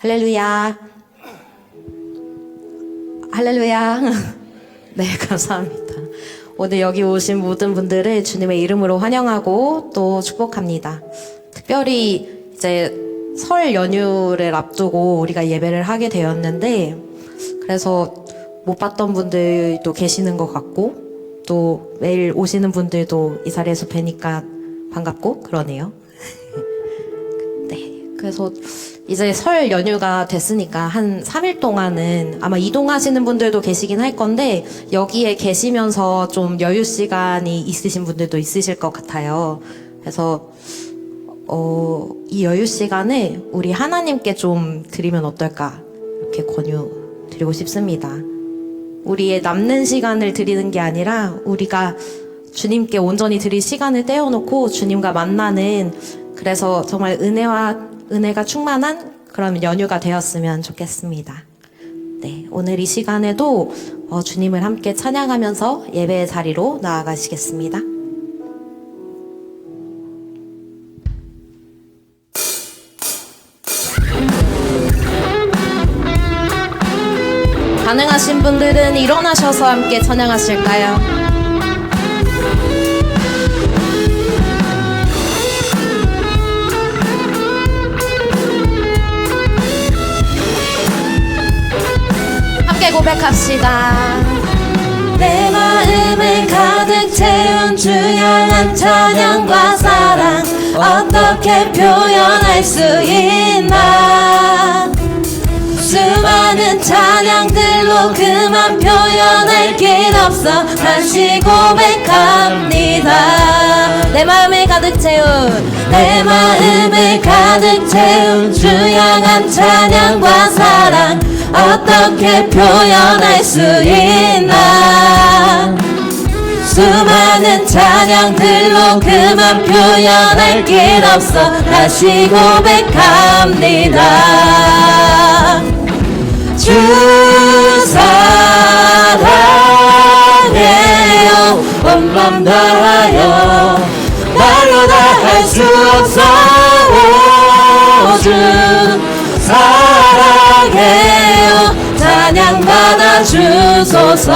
할렐루야. 할렐루야. 네, 감사합니다. 오늘 여기 오신 모든 분들을 주님의 이름으로 환영하고 또 축복합니다. 특별히 이제 설 연휴를 앞두고 우리가 예배를 하게 되었는데, 그래서 못 봤던 분들도 계시는 것 같고, 또 매일 오시는 분들도 이 자리에서 뵈니까 반갑고 그러네요. 네, 그래서 이제 설 연휴가 됐으니까 한 3일 동안은 아마 이동하시는 분들도 계시긴 할 건데, 여기에 계시면서 좀 여유 시간이 있으신 분들도 있으실 것 같아요. 그래서 이 여유 시간을 우리 하나님께 좀 드리면 어떨까, 이렇게 권유 드리고 싶습니다. 우리의 남는 시간을 드리는 게 아니라 우리가 주님께 온전히 드릴 시간을 떼어놓고 주님과 만나는, 그래서 정말 은혜가 충만한 그런 연휴가 되었으면 좋겠습니다. 네, 오늘 이 시간에도 주님을 함께 찬양하면서 예배의 자리로 나아가시겠습니다. 가능하신 분들은 일어나셔서 함께 찬양하실까요? 함께 고백합시다. 내 마음을 가득 채운 주 향한 찬양과 사랑, 어떻게 표현할 수 있나. 수많은 찬양들로 그만 표현할 길 없어 다시 고백합니다. 내 마음을 가득 채운 주 향한 찬양과 사랑, 어떻게 표현할 수 있나. 수많은 찬양들로 그만 표현할 길 없어 다시 고백합니다. 주 사랑해요, 온 맘 다하여 말로 다 할 수 없어. 주 사랑해요, 찬양 받아주소서.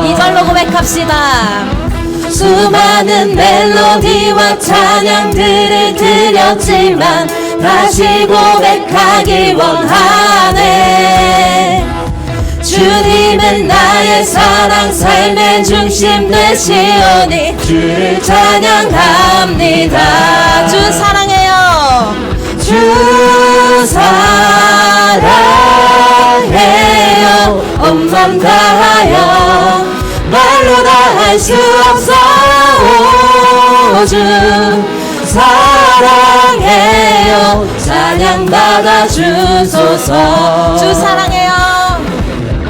이 절로 고백합시다. 수많은 멜로디와 찬양들을 드렸지만 다시 고백하기 원하네. 주님은 나의 사랑, 삶의 중심 되시오니 주를 찬양합니다. 주 사랑해요, 주 사랑해요, 온 맘 다하여 말로 다 할 수 없어. 주 사랑해요, 찬양 받아주소서. 주 사랑해요,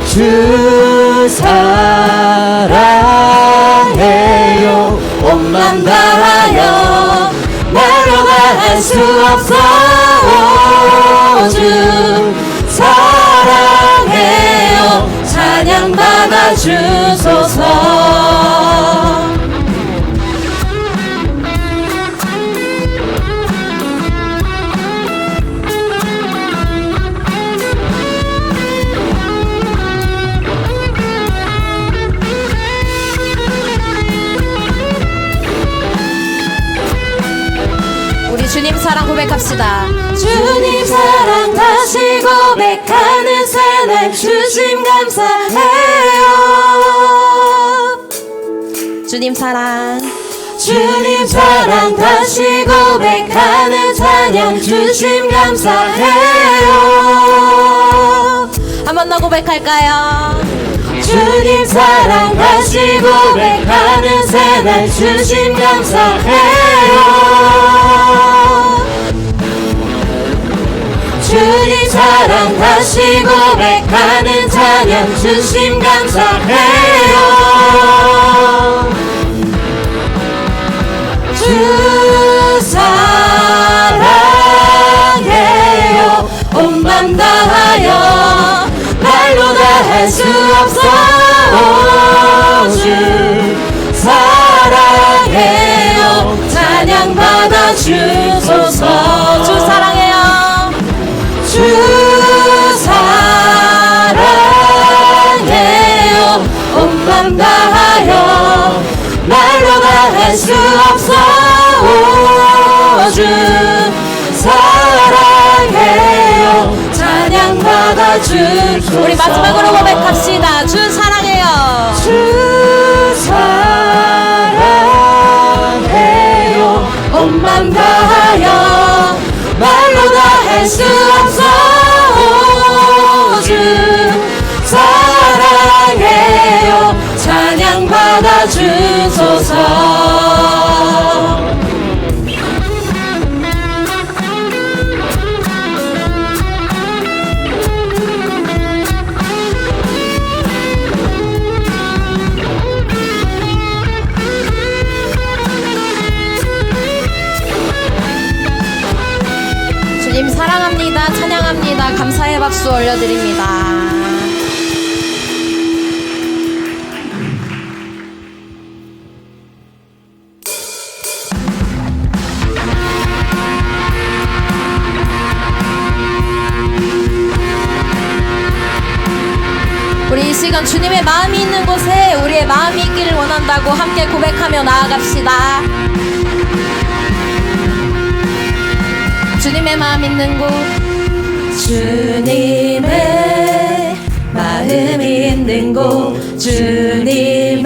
주 사랑해요, 온 맘 다하여 말로 다 할 수 없어. 주 사랑해요, 찬양 받아주소서. 주님 사랑 고백합시다. 주님 사랑 다시 고백하는 새날 주심 감사해요. 주님 사랑 다시 고백하는 찬양 주심 감사해요. 한 번 더 고백할까요? 주님 사랑 다시 고백하는 새날 주심 감사해요. 주님 사랑 다시 고백하는 찬양 주심 감사해요. 주 사랑해요, 온 맘 다하여 말로 다 할 수 없어. 주 사랑해요, 찬양 받아주소서. 주 사랑해요, 주 주소서. 우리 마지막으로 고백합시다. 주 사랑해요. 주 사랑해요. 온맘 다하여 말로 다 할 수 없어. 주 사랑해요. 찬양 받아 주소서. 주님 사랑합니다. 찬양합니다. 감사의 박수 올려드립니다. 우리 이 시간 주님의 마음이 있는 곳에 우리의 마음이 있기를 원한다고 함께 고백하며 나아갑시다. 주님의 마음 있는 곳, 주님의 마음이 있는 곳, 주님의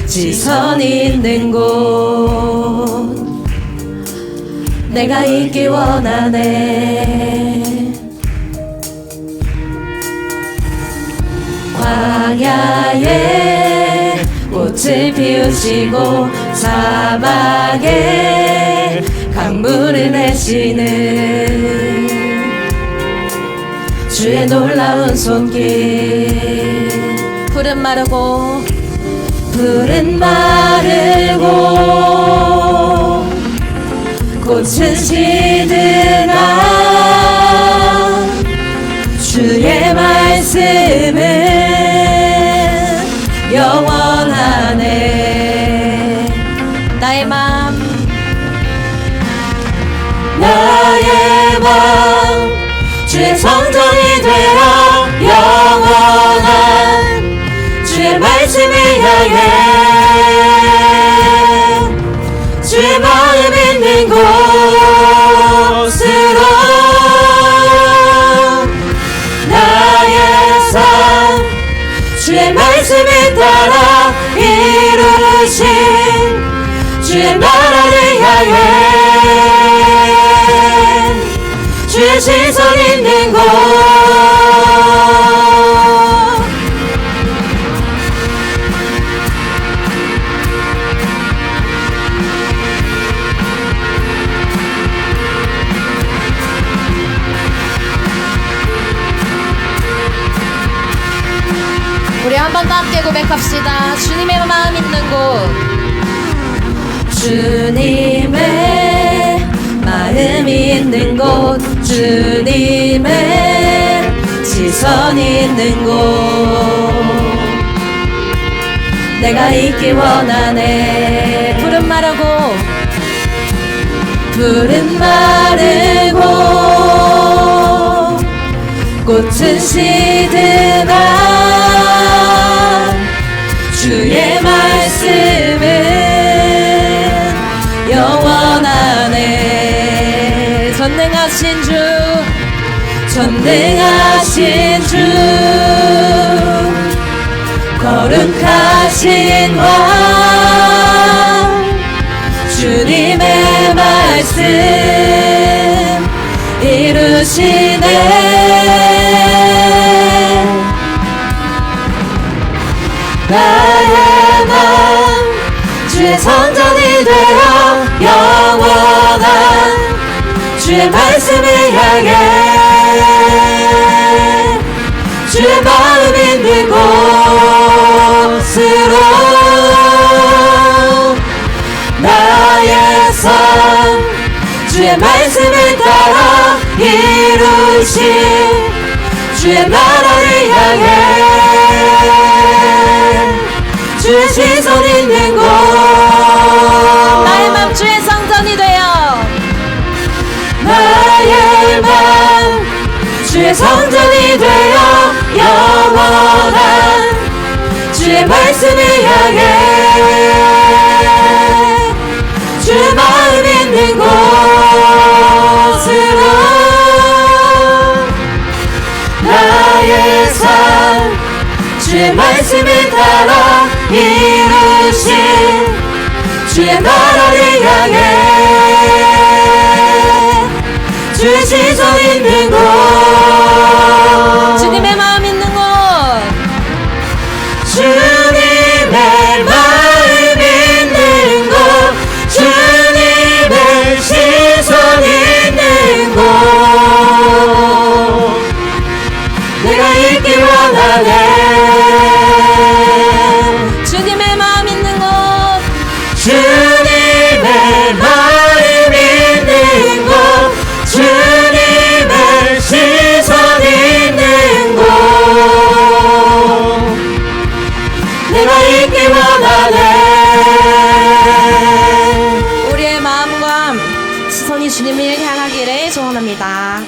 지선이 있는 곳, 내가 있기 원하네. 광야에 꽃을 피우시고 사막에 강물을 내시는 주의 놀라운 손길. 푸른 마르고 푸른 마르고 꽃은 시드나 주의 말씀은 영원하네. 나의 마음 나의 마음 주의 성전이 되어 영원한 주의 말씀을 향해 주의 마음 있는 곳으로 나의 삶 주의 말씀을 따라 이루신 주의 나라를 향해 주의 시선 있는 곳. 우리 한 번 더 함께 고백합시다. 주님의 마음 있는 곳, 주님의 마음이 있는 곳, 주님의 지선이 있는 곳, 내가 있기 원하네. 푸른 마르고 푸른 마르고 꽃은 시드나 주의 말씀은 영원하네. 전능하신 주, 전능하신 주 거룩하신 왕 주님의 말씀 이루시네. 나의 마음 주의 성전이 되어 영원한 주의 말씀을 향해 주의 마음 있는 곳으로 나의 삶 주의 말씀을 따라 이루신 주의 나라를 향해 주의 시선 있는 곳. 나의 맘 주의 성전이 되어 나의 맘 주의 성전이 되어 영원한 주의 말씀을 향해 주의 마음 있는 곳으로 주의 말씀을 따라 이루신 주의 나라를 향해 주의 시선 있는 곳 주님의 마음 있는 곳 주님의 마음 있는 곳 주님의 시선 있는 곳 내가 있길 원하네 주님의 마음 있는 곳 주님의 마음 있는 곳 주님의 시선 있는 곳 내가 있길 원하네 우리의 마음과 시선이 주님을 향하기를 소원합니다.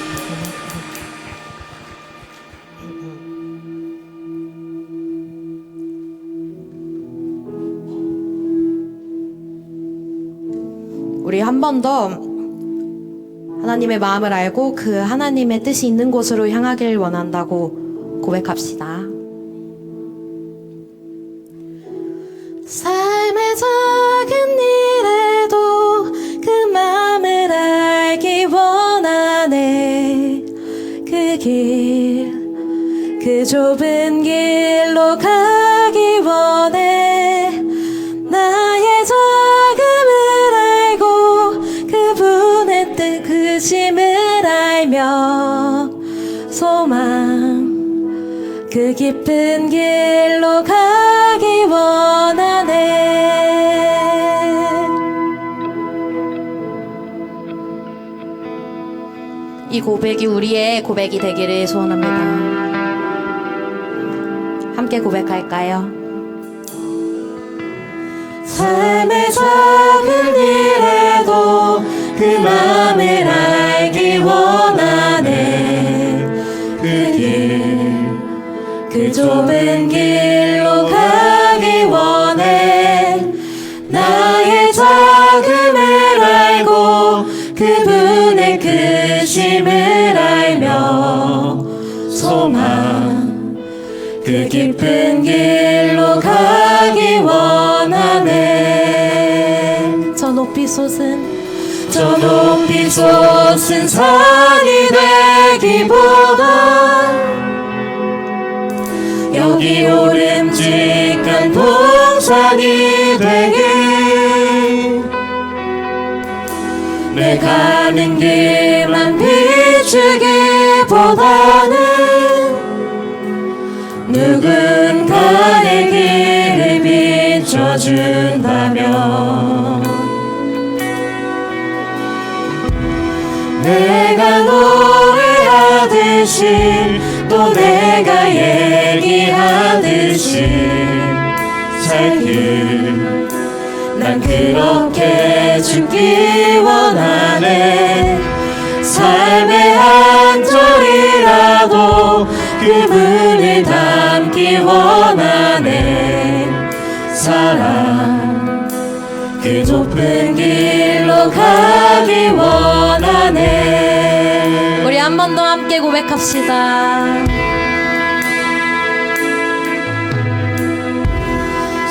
우리 한 번 더 하나님의 마음을 알고 그 하나님의 뜻이 있는 곳으로 향하길 원한다고 고백합시다. 삶의 작은 일에도 그 마음을 알기 원하네. 그 길, 그 좁은 길로 가기 원해. 나의 작음을 알고 그분의 뜻을 알며 소망 그 깊은 길로 가기 원하네. 이 고백이 우리의 고백이 되기를 소원합니다. 함께 고백할까요? 삶의 작은 일에도 그 마음을 알기 원하네. 그 길, 그 좁은 길로 가기 원해. 나의 작음을 알고 그분의 크심을 알며 소망 그 깊은 길로 가기 원하네. 저 높이 솟은 산이 되기보다 여기 오름직한 동산이 되길 내 가는 길만 비추기보다는 누군가의 길을 비춰준다면 내가 노래하듯이 또 내가 얘기하듯이 살길 난 그렇게 죽기 원하네. 삶의 한 절이라도 그분을 담기 원하네. 사랑 그 좁은 길로 가기 원하네. 우리 한 번 더 함께 고백합시다.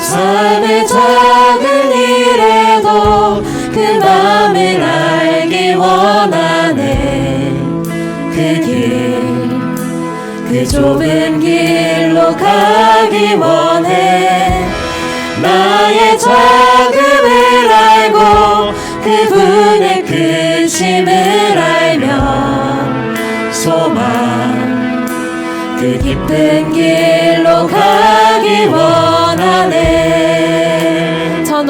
삶의 작은 일에도 그 마음을 알기 원하네. 그 길, 그 좁은 길로 가기 원해. 나의 작음을 알고 그분의 크심을 알며 소망 그 깊은 길로 가기 원하네. 저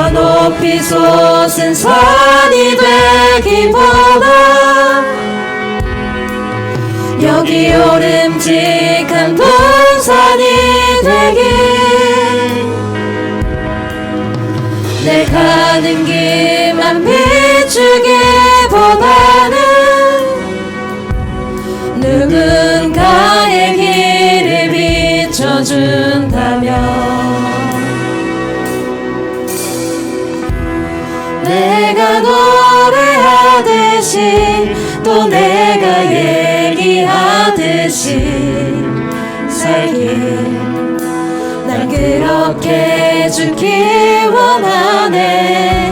높이 솟은 산이 되기보다 여기 오름직한 동산이 되길 내 가는 길만 비추기보다는 누군가의 길을 비춰준다면 내가 노래하듯이 또 내가 얘기하듯이 살길 난 그렇게 죽기 원하네.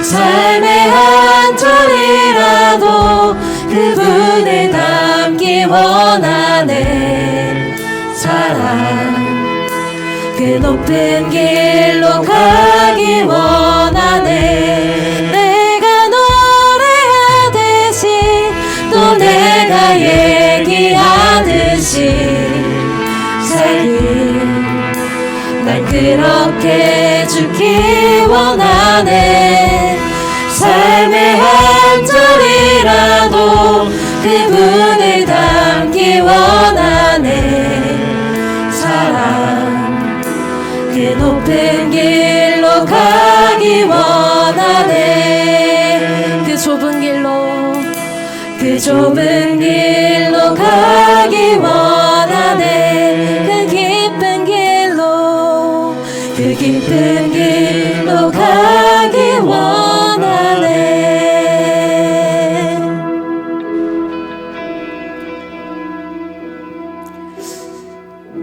삶의 한 절이라도 그분을 닮기 원하네. 사랑 그 높은 길로 가기 원하네. 내가 노래하듯이 또 내가 얘기하듯이 살길 난 그렇게 죽기 원하네. 삶의 한 절이라도 그분을 닮기 원하네. 사랑 그 높은 길로 가기 원하네. 그 좁은 길로 가기 원하네. 그 깊은 길로 가기 원하네.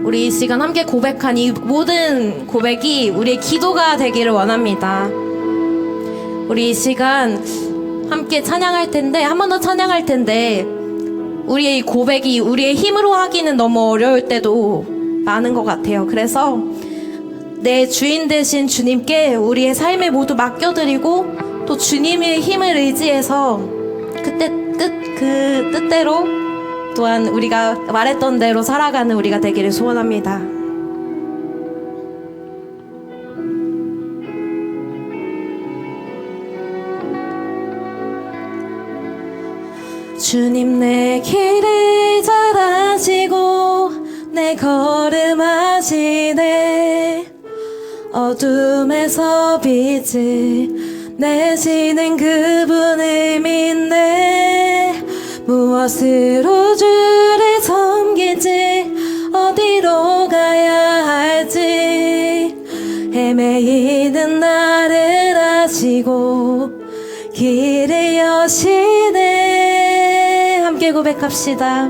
우리 이 시간 함께 고백한 이 모든 고백이 우리의 기도가 되기를 원합니다. 우리 이 시간 함께 찬양할 텐데, 한 번 더 찬양할 텐데, 우리의 이 고백이 우리의 힘으로 하기는 너무 어려울 때도 많은 것 같아요. 그래서 내 주인 되신 주님께 우리의 삶을 모두 맡겨드리고 또 주님의 힘을 의지해서 그 뜻대로 또한 우리가 말했던 대로 살아가는 우리가 되기를 소원합니다. 주님 내 길을 잘 아시고 내 걸음 아시네. 어둠에서 빛을 내시는 그분을 믿네. 무엇으로 주를 섬길지 어디로 가야 할지 헤매이는 나를 아시고 길을 여시네. 함께 고백합시다.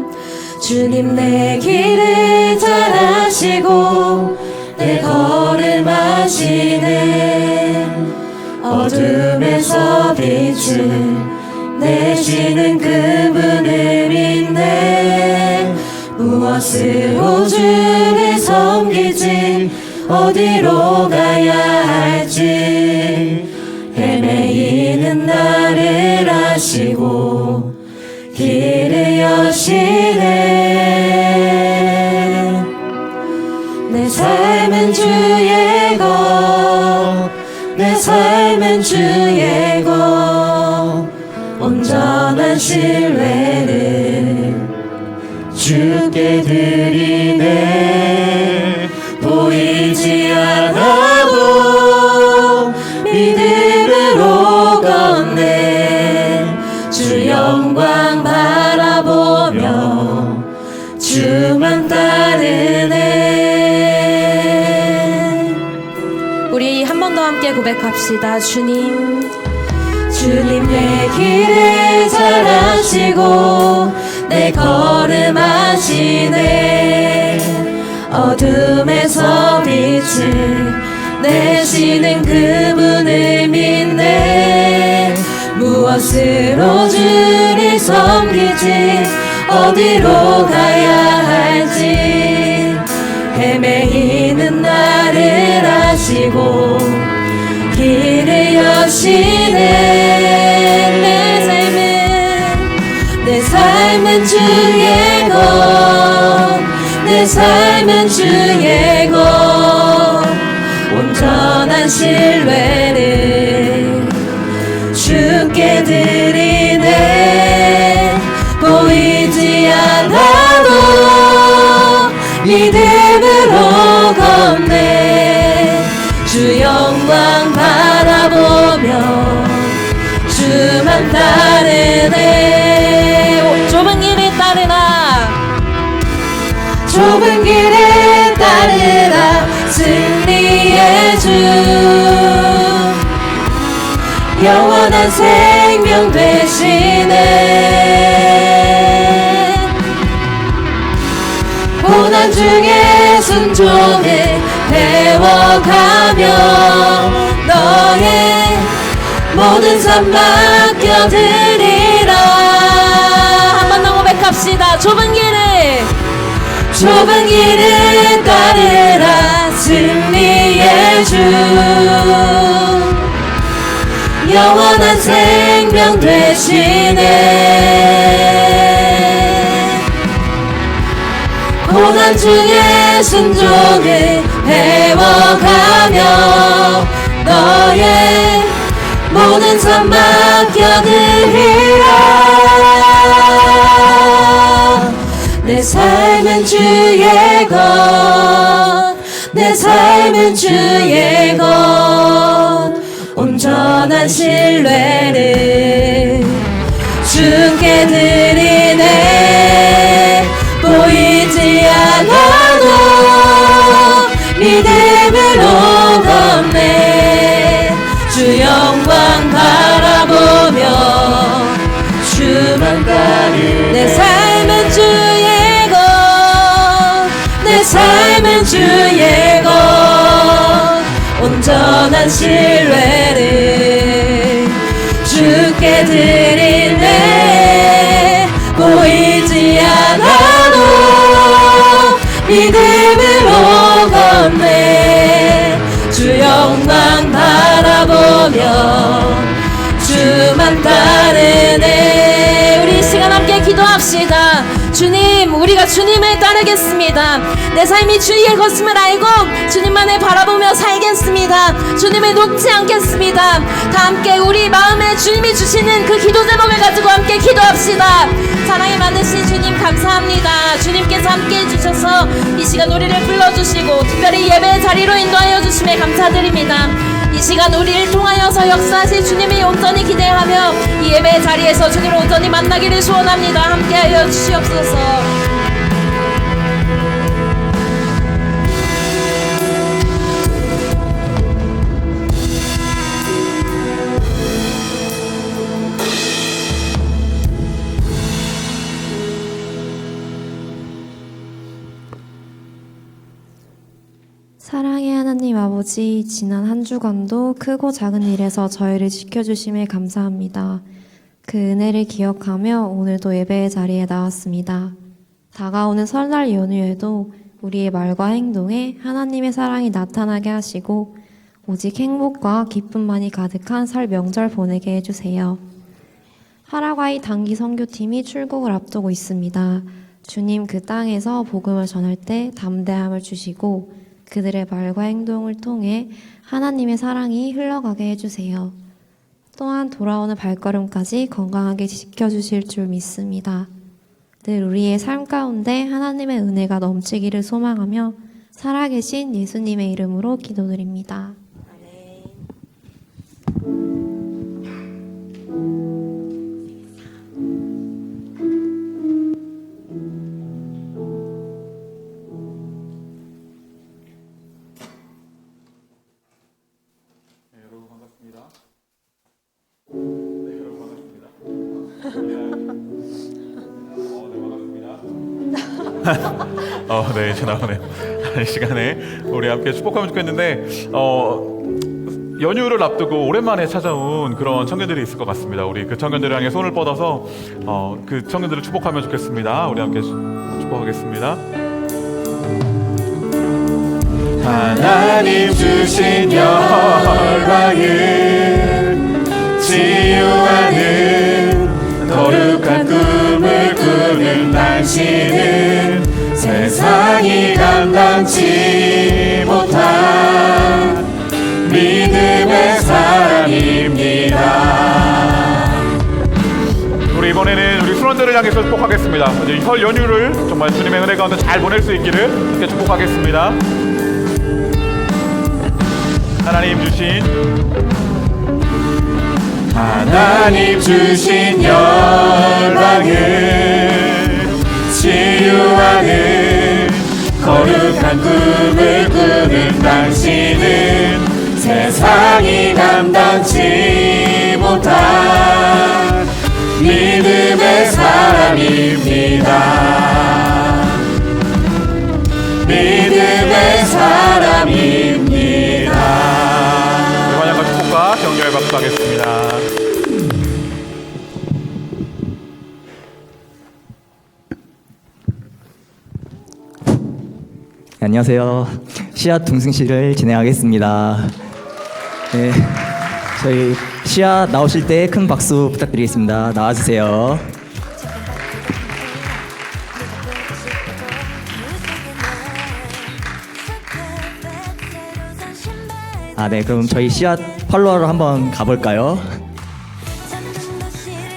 주님 내 길을 잘 아시고 내 걸음 아시네. 어둠에서 빛을 내시는 그분을 믿네. 무엇으로 주를 섬길지 어디로 가야 할지 헤매이는 나를 아시고 길을 여시네. 내 삶은 주의 것, 내 삶은 주의 것, 온전한 신뢰를 주께 드리네. 보이지 않아도 믿음으로 걷네. 주 영광 바라보며 주만 따르네. 우리 한 번 더 함께 고백합시다. 주님 내 길을 잘 아시고 내 걸음 아시네. 어둠에서 빛을 내시는 그분을 믿네. 무엇으로 주를 섬기지 어디로 가야 할지 헤매이는 나를 아시고 길을 여시네. 내 삶은 주의 것, 내 삶은 주의 것, 온전한 신뢰를 주께 드리네. 보이지 않아도 믿음으로 걷네. 주 영광 바라보며 주만 따르네. 좁은 길을 따르라. 좁은 길을 따르라. 승리의 주 영원한 생명 되시네. 고난 중에 순종을 배워가며 너의 모든 삶 맡겨드리라. 한번 더 고백합시다. 좁은 길을 따르라. 승리의 주 영원한 생명 되시네. 고난 중에 순종을 배워가며 너의 모든 삶 맡겨드리라. 내 삶은 주의 것, 내 삶은 주의 것, 온전한 신뢰를 주께 드리네. 보이지 않아도 믿음으로 걷네. 주 영광 바라보며 주만 따르네. 내 삶은 주의 것, 내 삶은 주의 것, 온전한 신뢰를 주께 드리네. 보이지 않아도 믿음으로 걷네. 주 영광 바라보며 주만 따르네. 우리 이 시간 함께 기도합시다. 주님, 우리가 주님을 따르겠습니다. 내 삶이 주의 것임을 알고 주님만을 바라보며 살겠습니다. 주님을 놓지 않겠습니다. 다 함께 우리 마음에 주님이 주시는 그 기도 제목을 가지고 함께 기도합시다. 사랑에 많으신 주님 감사합니다. 주님께서 함께 해주셔서 이 시간 우리를 불러주시고 특별히 예배 자리로 인도하여 주심에 감사드립니다. 이 시간 우리를 통하여서 역사하실 주님이 온전히 기대하며 이 예배 자리에서 주님을 온전히 만나기를 소원합니다. 함께하여 주시옵소서. 사랑의 하나님 아버지, 지난 한 주간도 크고 작은 일에서 저희를 지켜주심에 감사합니다. 그 은혜를 기억하며 오늘도 예배의 자리에 나왔습니다. 다가오는 설날 연휴에도 우리의 말과 행동에 하나님의 사랑이 나타나게 하시고 오직 행복과 기쁨만이 가득한 설 명절 보내게 해주세요. 하라과이 단기 선교팀이 출국을 앞두고 있습니다. 주님, 그 땅에서 복음을 전할 때 담대함을 주시고 그들의 말과 행동을 통해 하나님의 사랑이 흘러가게 해주세요. 또한 돌아오는 발걸음까지 건강하게 지켜주실 줄 믿습니다. 늘 우리의 삶 가운데 하나님의 은혜가 넘치기를 소망하며 살아계신 예수님의 이름으로 기도드립니다. 네, 이제 나오네요. 이 시간에 우리 함께 축복하면 좋겠는데, 연휴를 앞두고 오랜만에 찾아온 그런 청년들이 있을 것 같습니다. 우리 그 청년들을 향해 손을 뻗어서 그 청년들을 축복하면 좋겠습니다. 우리 함께 축복하겠습니다. 하나님 주신 열방을 치유하는 거룩한 꿈을 꾸는 당신은 세상이 감당치 못한 믿음의 사람입니다. 우리 이번에는 우리 순원들을 향해서 축복하겠습니다. 이제 이 설 연휴를 정말 주님의 은혜 가운데 잘 보낼 수 있기를 이렇게 축복하겠습니다. 하나님 주신 열방을 치유하는 거룩한 꿈을 꾸는 당신은 세상이 감당치 못한 믿음의 사람입니다. 믿음의 네, 안녕하세요. 씨앗 동승시를 진행하겠습니다. 네, 저희 씨앗 나오실 때 큰 박수 부탁드리겠습니다. 나와주세요. 네, 그럼 저희 씨앗 팔로워로 한번 가볼까요?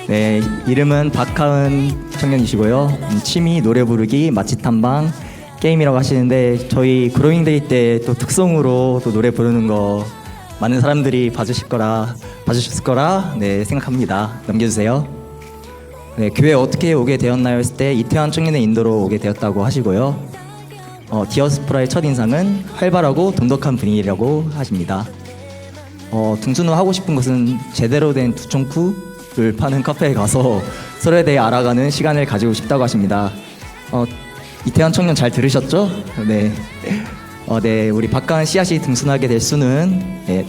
네, 이름은 박하은 청년이시고요. 취미 노래 부르기, 맛집 탐방, 게임이라고 하시는데 저희 그로잉데이 때 또 특성으로 또 노래 부르는 거 많은 사람들이 봐주셨을 거라 네, 생각합니다. 넘겨주세요. 네, 교회 어떻게 오게 되었나요? 했을 때 이태원 청년의 인도로 오게 되었다고 하시고요. 디어스포라의 첫인상은 활발하고 돈독한 분위기라고 하십니다. 등순우 하고 싶은 것은 제대로 된 두총쿠를 파는 카페에 가서 서로에 대해 알아가는 시간을 가지고 싶다고 하십니다. 이태원 청년 잘 들으셨죠? 네. 네, 우리 박가은 씨앗이 등순하게 될 수는 네.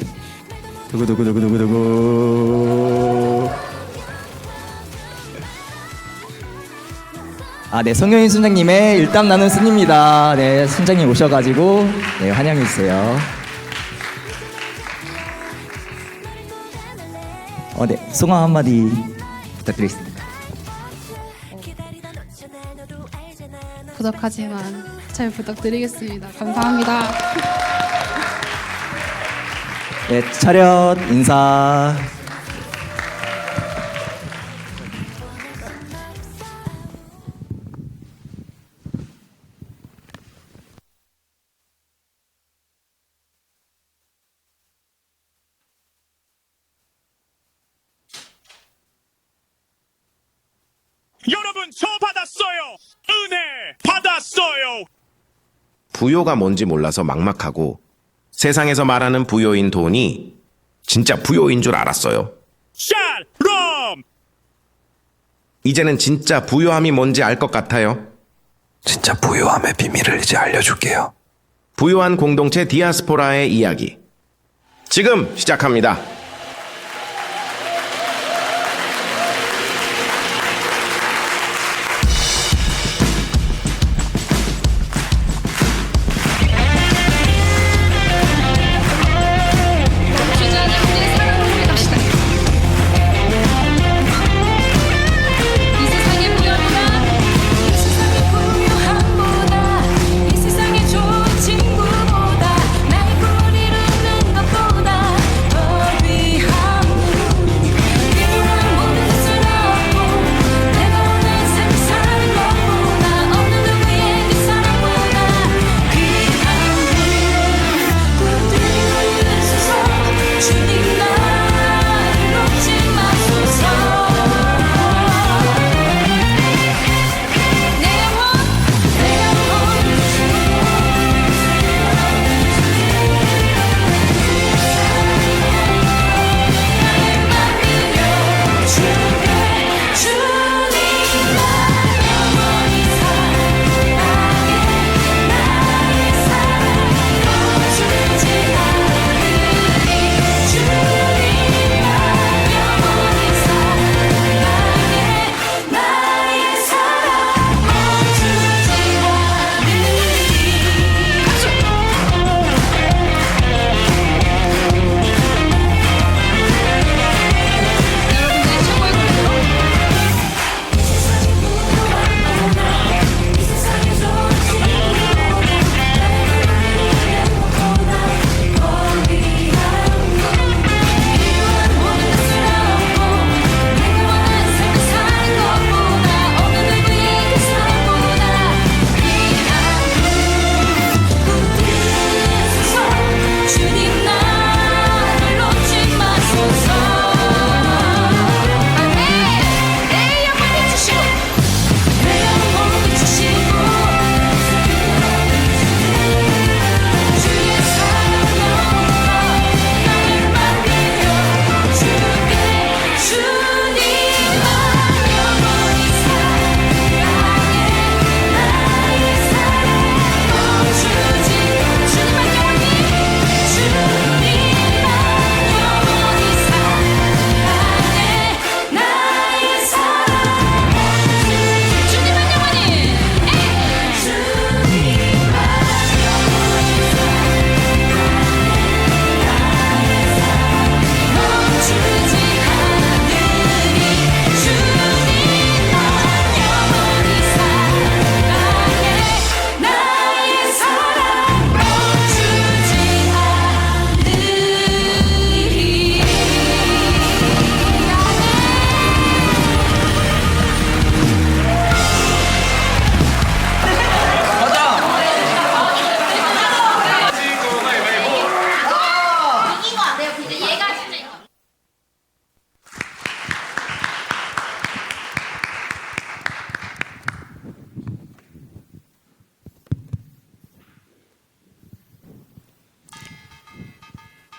두구두구두구두구두구. 네, 성효인 순장님의 일담 나눈 순입니다. 네, 순장님 오셔가지고 네, 환영해주세요. 네, 소감 한마디 부탁드리겠습니다. 부족하지만 잘 부탁드리겠습니다. 감사합니다. 네, 차렷 인사. 여러분, 저 받았어요. 은혜 받았어요. 부요가 뭔지 몰라서 막막하고 세상에서 말하는 부요인 돈이 진짜 부요인 줄 알았어요. 샬롬. 이제는 진짜 부요함이 뭔지 알 것 같아요. 진짜 부요함의 비밀을 이제 알려줄게요. 부요한 공동체 디아스포라의 이야기. 지금 시작합니다. 좋은 친구보다 날 꾸리는 것보다 더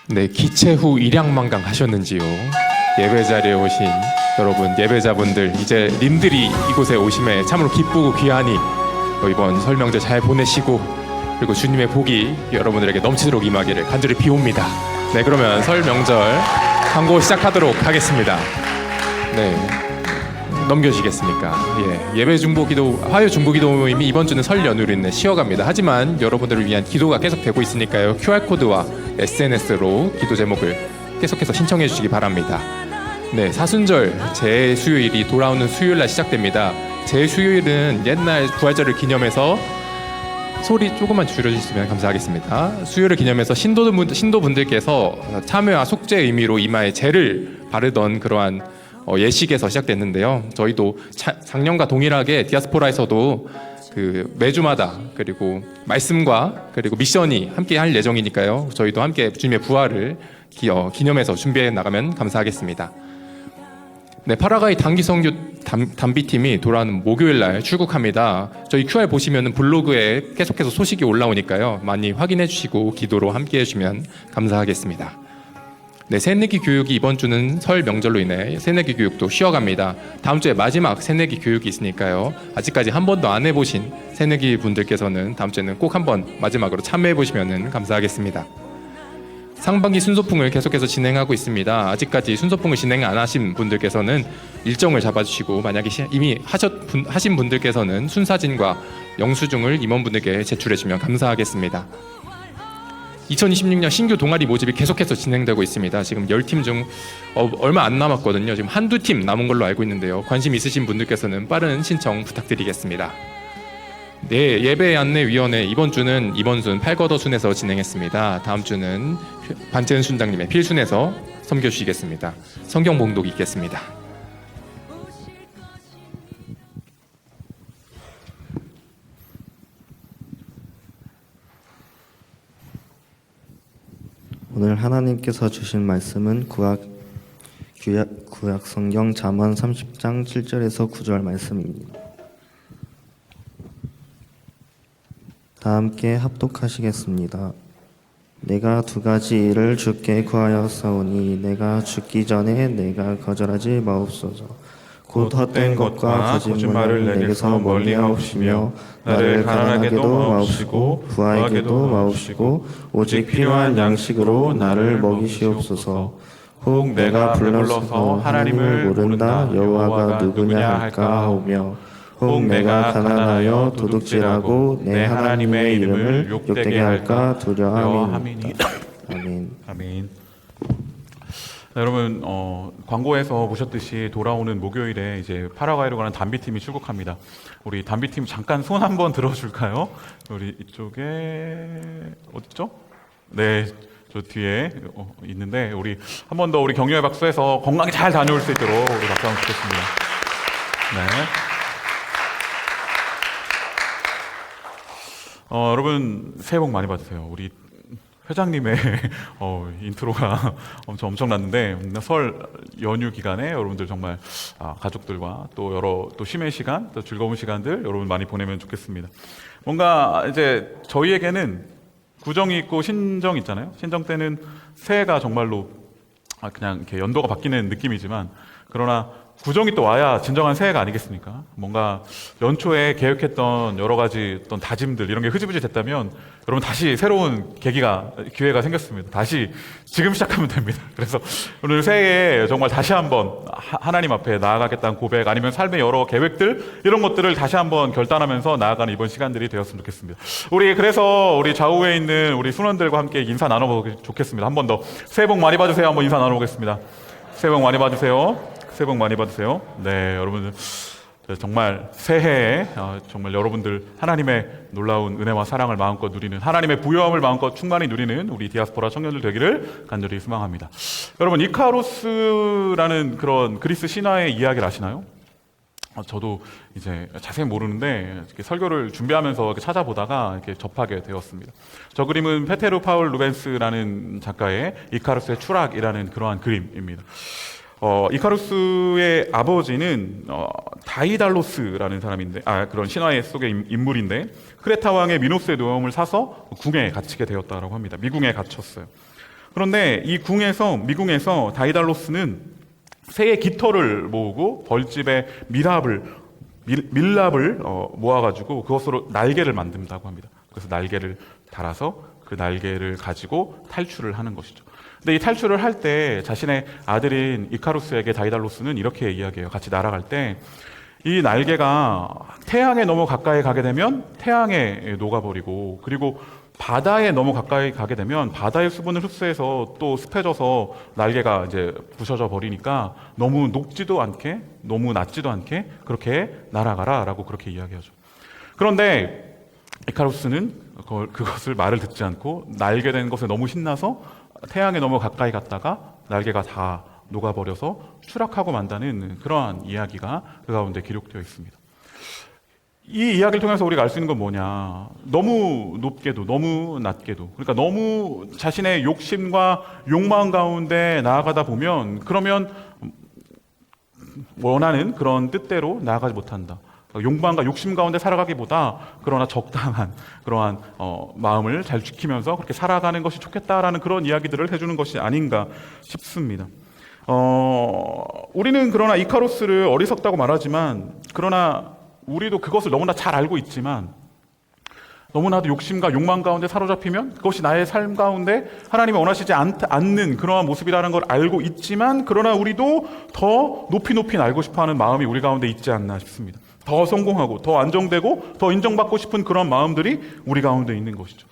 네, 기체 후 일양만강 하셨는지요? 예배 자리에 오신 여러분, 예배자분들, 이제 님들이 이곳에 오심에 참으로 기쁘고 귀하니 이번 설 명절 잘 보내시고, 그리고 주님의 복이 여러분들에게 넘치도록 임하기를 간절히 비옵니다. 네, 그러면 설 명절 광고 시작하도록 하겠습니다. 네, 넘겨주시겠습니까? 예, 예배 중보기도, 화요 중보기도 모임이 이번 주는 설 연휴로 인해 쉬어갑니다. 하지만 여러분들을 위한 기도가 계속되고 있으니까요, QR코드와 SNS로 기도 제목을 계속해서 신청해 주시기 바랍니다. 네, 사순절 제수요일이 돌아오는 수요일날 시작됩니다. 제수요일은 옛날 부활절을 기념해서, 소리 조금만 줄여주시면 감사하겠습니다. 수요일을 기념해서 신도분들께서 참회와 속죄 의미로 이마에 제를 바르던 그러한 예식에서 시작됐는데요. 저희도 작년과 동일하게 디아스포라에서도 그 매주마다, 그리고 말씀과 그리고 미션이 함께 할 예정이니까요. 저희도 함께 주님의 부활을 기념해서 준비해 나가면 감사하겠습니다. 네, 파라과이 단기성교 담비팀이 돌아오는 목요일날 출국합니다. 저희 QR 보시면 블로그에 계속해서 소식이 올라오니까요, 많이 확인해 주시고 기도로 함께 해주시면 감사하겠습니다. 네, 새내기 교육이 이번 주는 설 명절로 인해 새내기 교육도 쉬어갑니다. 다음 주에 마지막 새내기 교육이 있으니까요, 아직까지 한 번도 안 해보신 새내기 분들께서는 다음 주에는 꼭 한번 마지막으로 참여해 보시면 감사하겠습니다. 상반기 순서풍을 계속해서 진행하고 있습니다. 아직까지 순서풍을 진행 안 하신 분들께서는 일정을 잡아주시고, 만약에 이미 하신 분들께서는 순사진과 영수증을 임원분들께 제출해주시면 감사하겠습니다. 2026년 신규 동아리 모집이 계속해서 진행되고 있습니다. 지금 10팀 중 얼마 안 남았거든요. 지금 한두 팀 남은 걸로 알고 있는데요. 관심 있으신 분들께서는 빠른 신청 부탁드리겠습니다. 네, 예배안내위원회 이번 주는 이번순 8거더순에서 진행했습니다. 다음 주는 반재은 순장님의 필순에서 섬겨주시겠습니다. 성경 봉독이 있겠습니다. 오늘 하나님께서 주신 말씀은 구약 성경 잠언 30장 7절에서 9절 말씀입니다. 다 함께 합독하시겠습니다. 내가 두 가지 일을 주께 구하였사오니 내가 죽기 전에 내가 거절하지 마옵소서. 곧 헛된 것과 거짓말을 내게서 멀리하옵시며 나를 가난하게도 마옵시고 부하에게도 마옵시고 오직 필요한 양식으로 나를 먹이시옵소서. 혹 내가 불러서 하나님을 모른다 여호와가 누구냐 할까 하오며 혹 내가 가난하여 도둑질하고 내 하나님의 이름을 욕되게 할까 두려워함이니이다. 아멘. 아멘. 네, 여러분, 광고에서 보셨듯이 돌아오는 목요일에 이제 파라과이로 가는 담비팀이 출국합니다. 우리 담비팀 잠깐 손 한번 들어줄까요? 우리 이쪽에 어딨죠? 네, 저 뒤에 있는데, 우리 한 번 더 우리 격려의 박수해서 건강히 잘 다녀올 수 있도록 우리 박수하면 좋겠습니다. 네. 여러분 새해 복 많이 받으세요. 우리 회장님의 인트로가 엄청났는데, 설 연휴 기간에 여러분들 정말 가족들과 또 쉼의 시간, 또 즐거운 시간들 여러분 많이 보내면 좋겠습니다. 뭔가 이제 저희에게는 구정이 있고 신정이 있잖아요. 신정 때는 새해가 정말로 그냥 이렇게 연도가 바뀌는 느낌이지만, 그러나 구정이 또 와야 진정한 새해가 아니겠습니까? 뭔가 연초에 계획했던 여러 가지 어떤 다짐들 이런 게 흐지부지 됐다면 여러분 다시 새로운 기회가 생겼습니다. 다시 지금 시작하면 됩니다. 그래서 오늘 새해에 정말 다시 한번 하나님 앞에 나아가겠다는 고백, 아니면 삶의 여러 계획들 이런 것들을 다시 한번 결단하면서 나아가는 이번 시간들이 되었으면 좋겠습니다. 그래서 우리 좌우에 있는 우리 순원들과 함께 인사 나눠보기 좋겠습니다. 한 번 더 새해 복 많이 받으세요. 한번 인사 나눠보겠습니다. 새해 복 많이 받으세요. 새해 복 많이 받으세요. 네, 여러분들 정말 새해에 정말 여러분들 하나님의 놀라운 은혜와 사랑을 마음껏 누리는, 하나님의 부요함을 마음껏 충만히 누리는 우리 디아스포라 청년들 되기를 간절히 소망합니다. 여러분, 이카루스라는 그런 그리스 신화의 이야기를 아시나요? 저도 이제 자세히 모르는데 설교를 준비하면서 이렇게 찾아보다가 이렇게 접하게 되었습니다. 저 그림은 페테르 파울 루벤스라는 작가의 이카루스의 추락이라는 그러한 그림입니다. 이카루스의 아버지는 다이달로스라는 사람인데, 그런 신화의 속의 인물인데, 크레타 왕의 미노스의 노염을 사서 궁에 갇히게 되었다라고 합니다. 미궁에 갇혔어요. 그런데 이 미궁에서 다이달로스는 새의 깃털을 모으고 벌집의 밀랍을 모아가지고 그것으로 날개를 만든다고 합니다. 그래서 날개를 달아서 그 날개를 가지고 탈출을 하는 것이죠. 근데 이 탈출을 할 때 자신의 아들인 이카루스에게 다이달로스는 이렇게 이야기해요. 같이 날아갈 때 이 날개가 태양에 너무 가까이 가게 되면 태양에 녹아버리고, 그리고 바다에 너무 가까이 가게 되면 바다의 수분을 흡수해서 또 습해져서 날개가 이제 부셔져 버리니까 너무 높지도 않게 너무 낮지도 않게 그렇게 날아가라라고 그렇게 이야기하죠. 그런데 이카루스는 그것을 말을 듣지 않고 날개 된 것에 너무 신나서 태양에 너무 가까이 갔다가 날개가 다 녹아버려서 추락하고 만다는 그러한 이야기가 그 가운데 기록되어 있습니다. 이 이야기를 통해서 우리가 알 수 있는 건 뭐냐? 너무 높게도 너무 낮게도, 그러니까 너무 자신의 욕심과 욕망 가운데 나아가다 보면 그러면 원하는 그런 뜻대로 나아가지 못한다. 욕망과 욕심 가운데 살아가기보다 그러나 적당한 그러한 마음을 잘 지키면서 그렇게 살아가는 것이 좋겠다라는 그런 이야기들을 해주는 것이 아닌가 싶습니다. 우리는 그러나 이카루스를 어리석다고 말하지만, 그러나 우리도 그것을 너무나 잘 알고 있지만, 너무나도 욕심과 욕망 가운데 사로잡히면 그것이 나의 삶 가운데 하나님이 원하시지 않는 그러한 모습이라는 걸 알고 있지만, 그러나 우리도 더 높이 알고 싶어하는 마음이 우리 가운데 있지 않나 싶습니다. 더 성공하고 더 안정되고 더 인정받고 싶은 그런 마음들이 우리 가운데 있는 것이죠.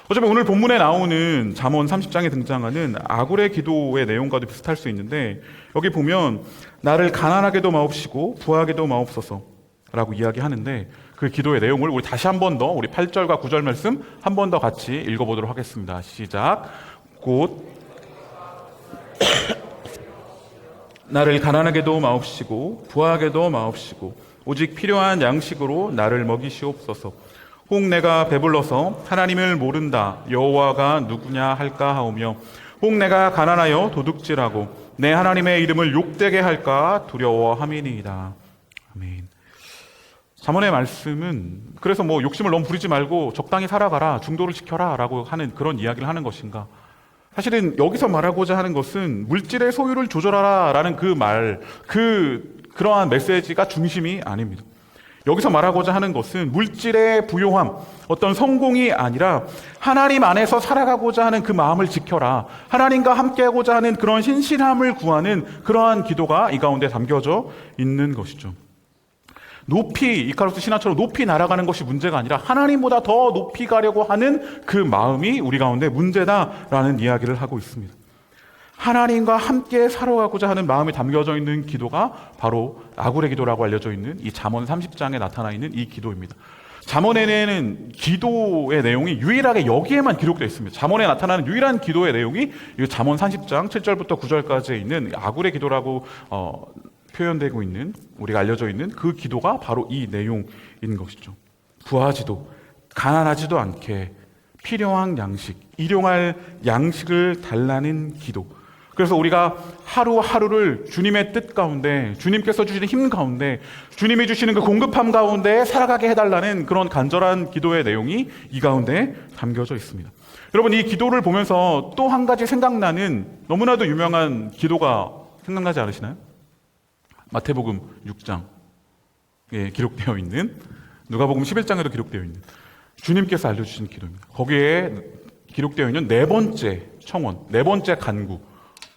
어차피 오늘 본문에 나오는 잠언 30장에 등장하는 아굴의 기도의 내용과도 비슷할 수 있는데, 여기 보면 나를 가난하게도 마옵시고 부하게도 마옵소서 라고 이야기하는데, 그 기도의 내용을 우리 다시 한 번 더 우리 8절과 9절 말씀 한 번 더 같이 읽어보도록 하겠습니다. 시작. 곧 나를 가난하게도 마옵시고 부하게도 마옵시고 오직 필요한 양식으로 나를 먹이시옵소서. 혹 내가 배불러서 하나님을 모른다 여호와가 누구냐 할까 하오며, 혹 내가 가난하여 도둑질하고 내 하나님의 이름을 욕되게 할까 두려워함이니이다. 아멘. 잠언의 말씀은 그래서 욕심을 너무 부리지 말고 적당히 살아가라, 중도를 지켜라 라고 하는 그런 이야기를 하는 것인가? 사실은 여기서 말하고자 하는 것은 물질의 소유를 조절하라 라는 그러한 메시지가 중심이 아닙니다. 여기서 말하고자 하는 것은 물질의 부요함, 어떤 성공이 아니라 하나님 안에서 살아가고자 하는 그 마음을 지켜라, 하나님과 함께하고자 하는 그런 신실함을 구하는 그러한 기도가 이 가운데 담겨져 있는 것이죠. 높이, 이카루스 신화처럼 높이 날아가는 것이 문제가 아니라 하나님보다 더 높이 가려고 하는 그 마음이 우리 가운데 문제다라는 이야기를 하고 있습니다. 하나님과 함께 살아가고자 하는 마음이 담겨져 있는 기도가 바로 아굴의 기도라고 알려져 있는 이 잠언 30장에 나타나 있는 이 기도입니다. 잠언에는 기도의 내용이 유일하게 여기에만 기록되어 있습니다. 잠언에 나타나는 유일한 기도의 내용이 이 잠언 30장 7절부터 9절까지에 있는 아굴의 기도라고 표현되고 있는, 우리가 알려져 있는 그 기도가 바로 이 내용인 것이죠. 부하지도 가난하지도 않게 필요한 양식, 일용할 양식을 달라는 기도. 그래서 우리가 하루하루를 주님의 뜻 가운데, 주님께서 주시는 힘 가운데, 주님이 주시는 그 공급함 가운데 살아가게 해달라는 그런 간절한 기도의 내용이 이 가운데 담겨져 있습니다. 여러분, 이 기도를 보면서 또 한 가지 생각나는 너무나도 유명한 기도가 생각나지 않으시나요? 마태복음 6장에 기록되어 있는, 누가복음 11장에도 기록되어 있는 주님께서 알려주신 기도입니다. 거기에 기록되어 있는 네 번째 청원, 네 번째 간구,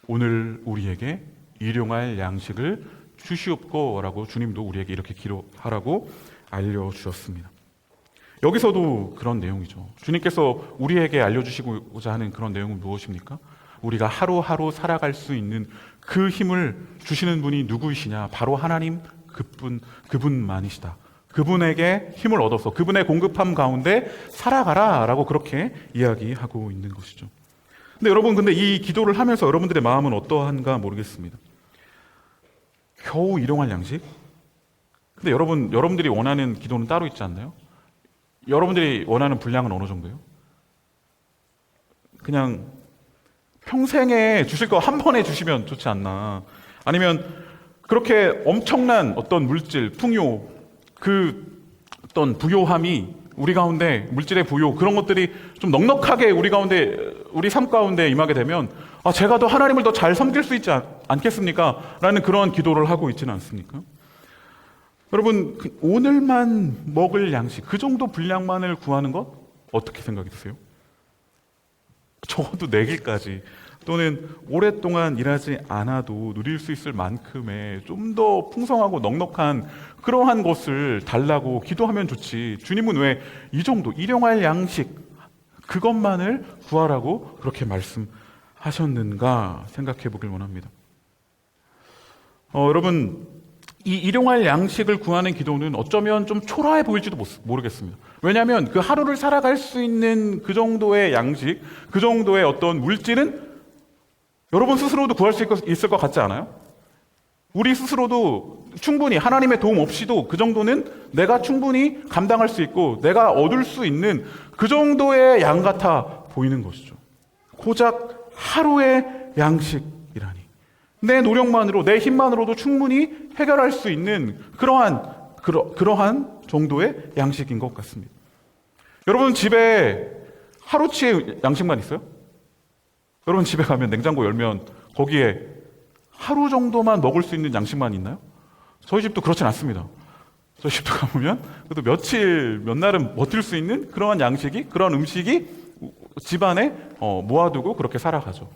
오늘 우리에게 일용할 양식을 주시옵고라고 주님도 우리에게 이렇게 기도하라고 알려주셨습니다. 여기서도 그런 내용이죠. 주님께서 우리에게 알려주시고자 하는 그런 내용은 무엇입니까? 우리가 하루하루 살아갈 수 있는 그 힘을 주시는 분이 누구이시냐? 바로 하나님 그분만이시다. 그분에게 힘을 얻어서 그분의 공급함 가운데 살아가라라고 그렇게 이야기하고 있는 것이죠. 근데 여러분, 이 기도를 하면서 여러분들의 마음은 어떠한가 모르겠습니다. 겨우 일용할 양식? 근데 여러분들이 원하는 기도는 따로 있지 않나요? 여러분들이 원하는 분량은 어느 정도예요? 그냥 평생에 주실 거 한 번에 주시면 좋지 않나? 아니면 그렇게 엄청난 어떤 물질, 풍요, 그 어떤 부요함이 우리 가운데 물질의 부요 그런 것들이 좀 넉넉하게 우리 가운데 우리 삶 가운데 임하게 되면 제가 더 하나님을 더 잘 섬길 수 있지 않겠습니까? 라는 그런 기도를 하고 있지는 않습니까? 여러분 오늘만 먹을 양식 그 정도 분량만을 구하는 것 어떻게 생각이 드세요? 적어도 내일까지 또는 오랫동안 일하지 않아도 누릴 수 있을 만큼의 좀 더 풍성하고 넉넉한 그러한 것을 달라고 기도하면 좋지. 주님은 왜 이 정도 일용할 양식 그것만을 구하라고 그렇게 말씀하셨는가 생각해 보길 원합니다. 여러분 이 일용할 양식을 구하는 기도는 어쩌면 좀 초라해 보일지도 모르겠습니다. 왜냐하면 그 하루를 살아갈 수 있는 그 정도의 양식, 그 정도의 어떤 물질은 여러분 스스로도 구할 수 있을 것 같지 않아요? 우리 스스로도 충분히 하나님의 도움 없이도 그 정도는 내가 충분히 감당할 수 있고 내가 얻을 수 있는 그 정도의 양 같아 보이는 것이죠. 고작 하루의 양식이라니. 내 노력만으로 내 힘만으로도 충분히 해결할 수 있는 그러한 정도의 양식인 것 같습니다. 여러분 집에 하루치의 양식만 있어요? 여러분 집에 가면 냉장고 열면 거기에 하루 정도만 먹을 수 있는 양식만 있나요? 저희 집도 그렇진 않습니다. 저희 집도 가보면 그래도 며칠, 몇 날은 버틸 수 있는 그러한 양식이, 그런 음식이 집안에 모아두고 그렇게 살아가죠.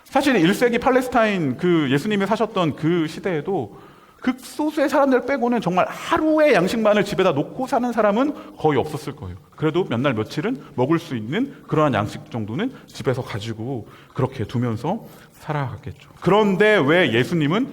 사실 1세기 팔레스타인 그 예수님이 사셨던 그 시대에도 극소수의 사람들 빼고는 정말 하루의 양식만을 집에다 놓고 사는 사람은 거의 없었을 거예요. 그래도 몇 날 며칠은 먹을 수 있는 그러한 양식 정도는 집에서 가지고 그렇게 두면서 살아갔겠죠. 그런데 왜 예수님은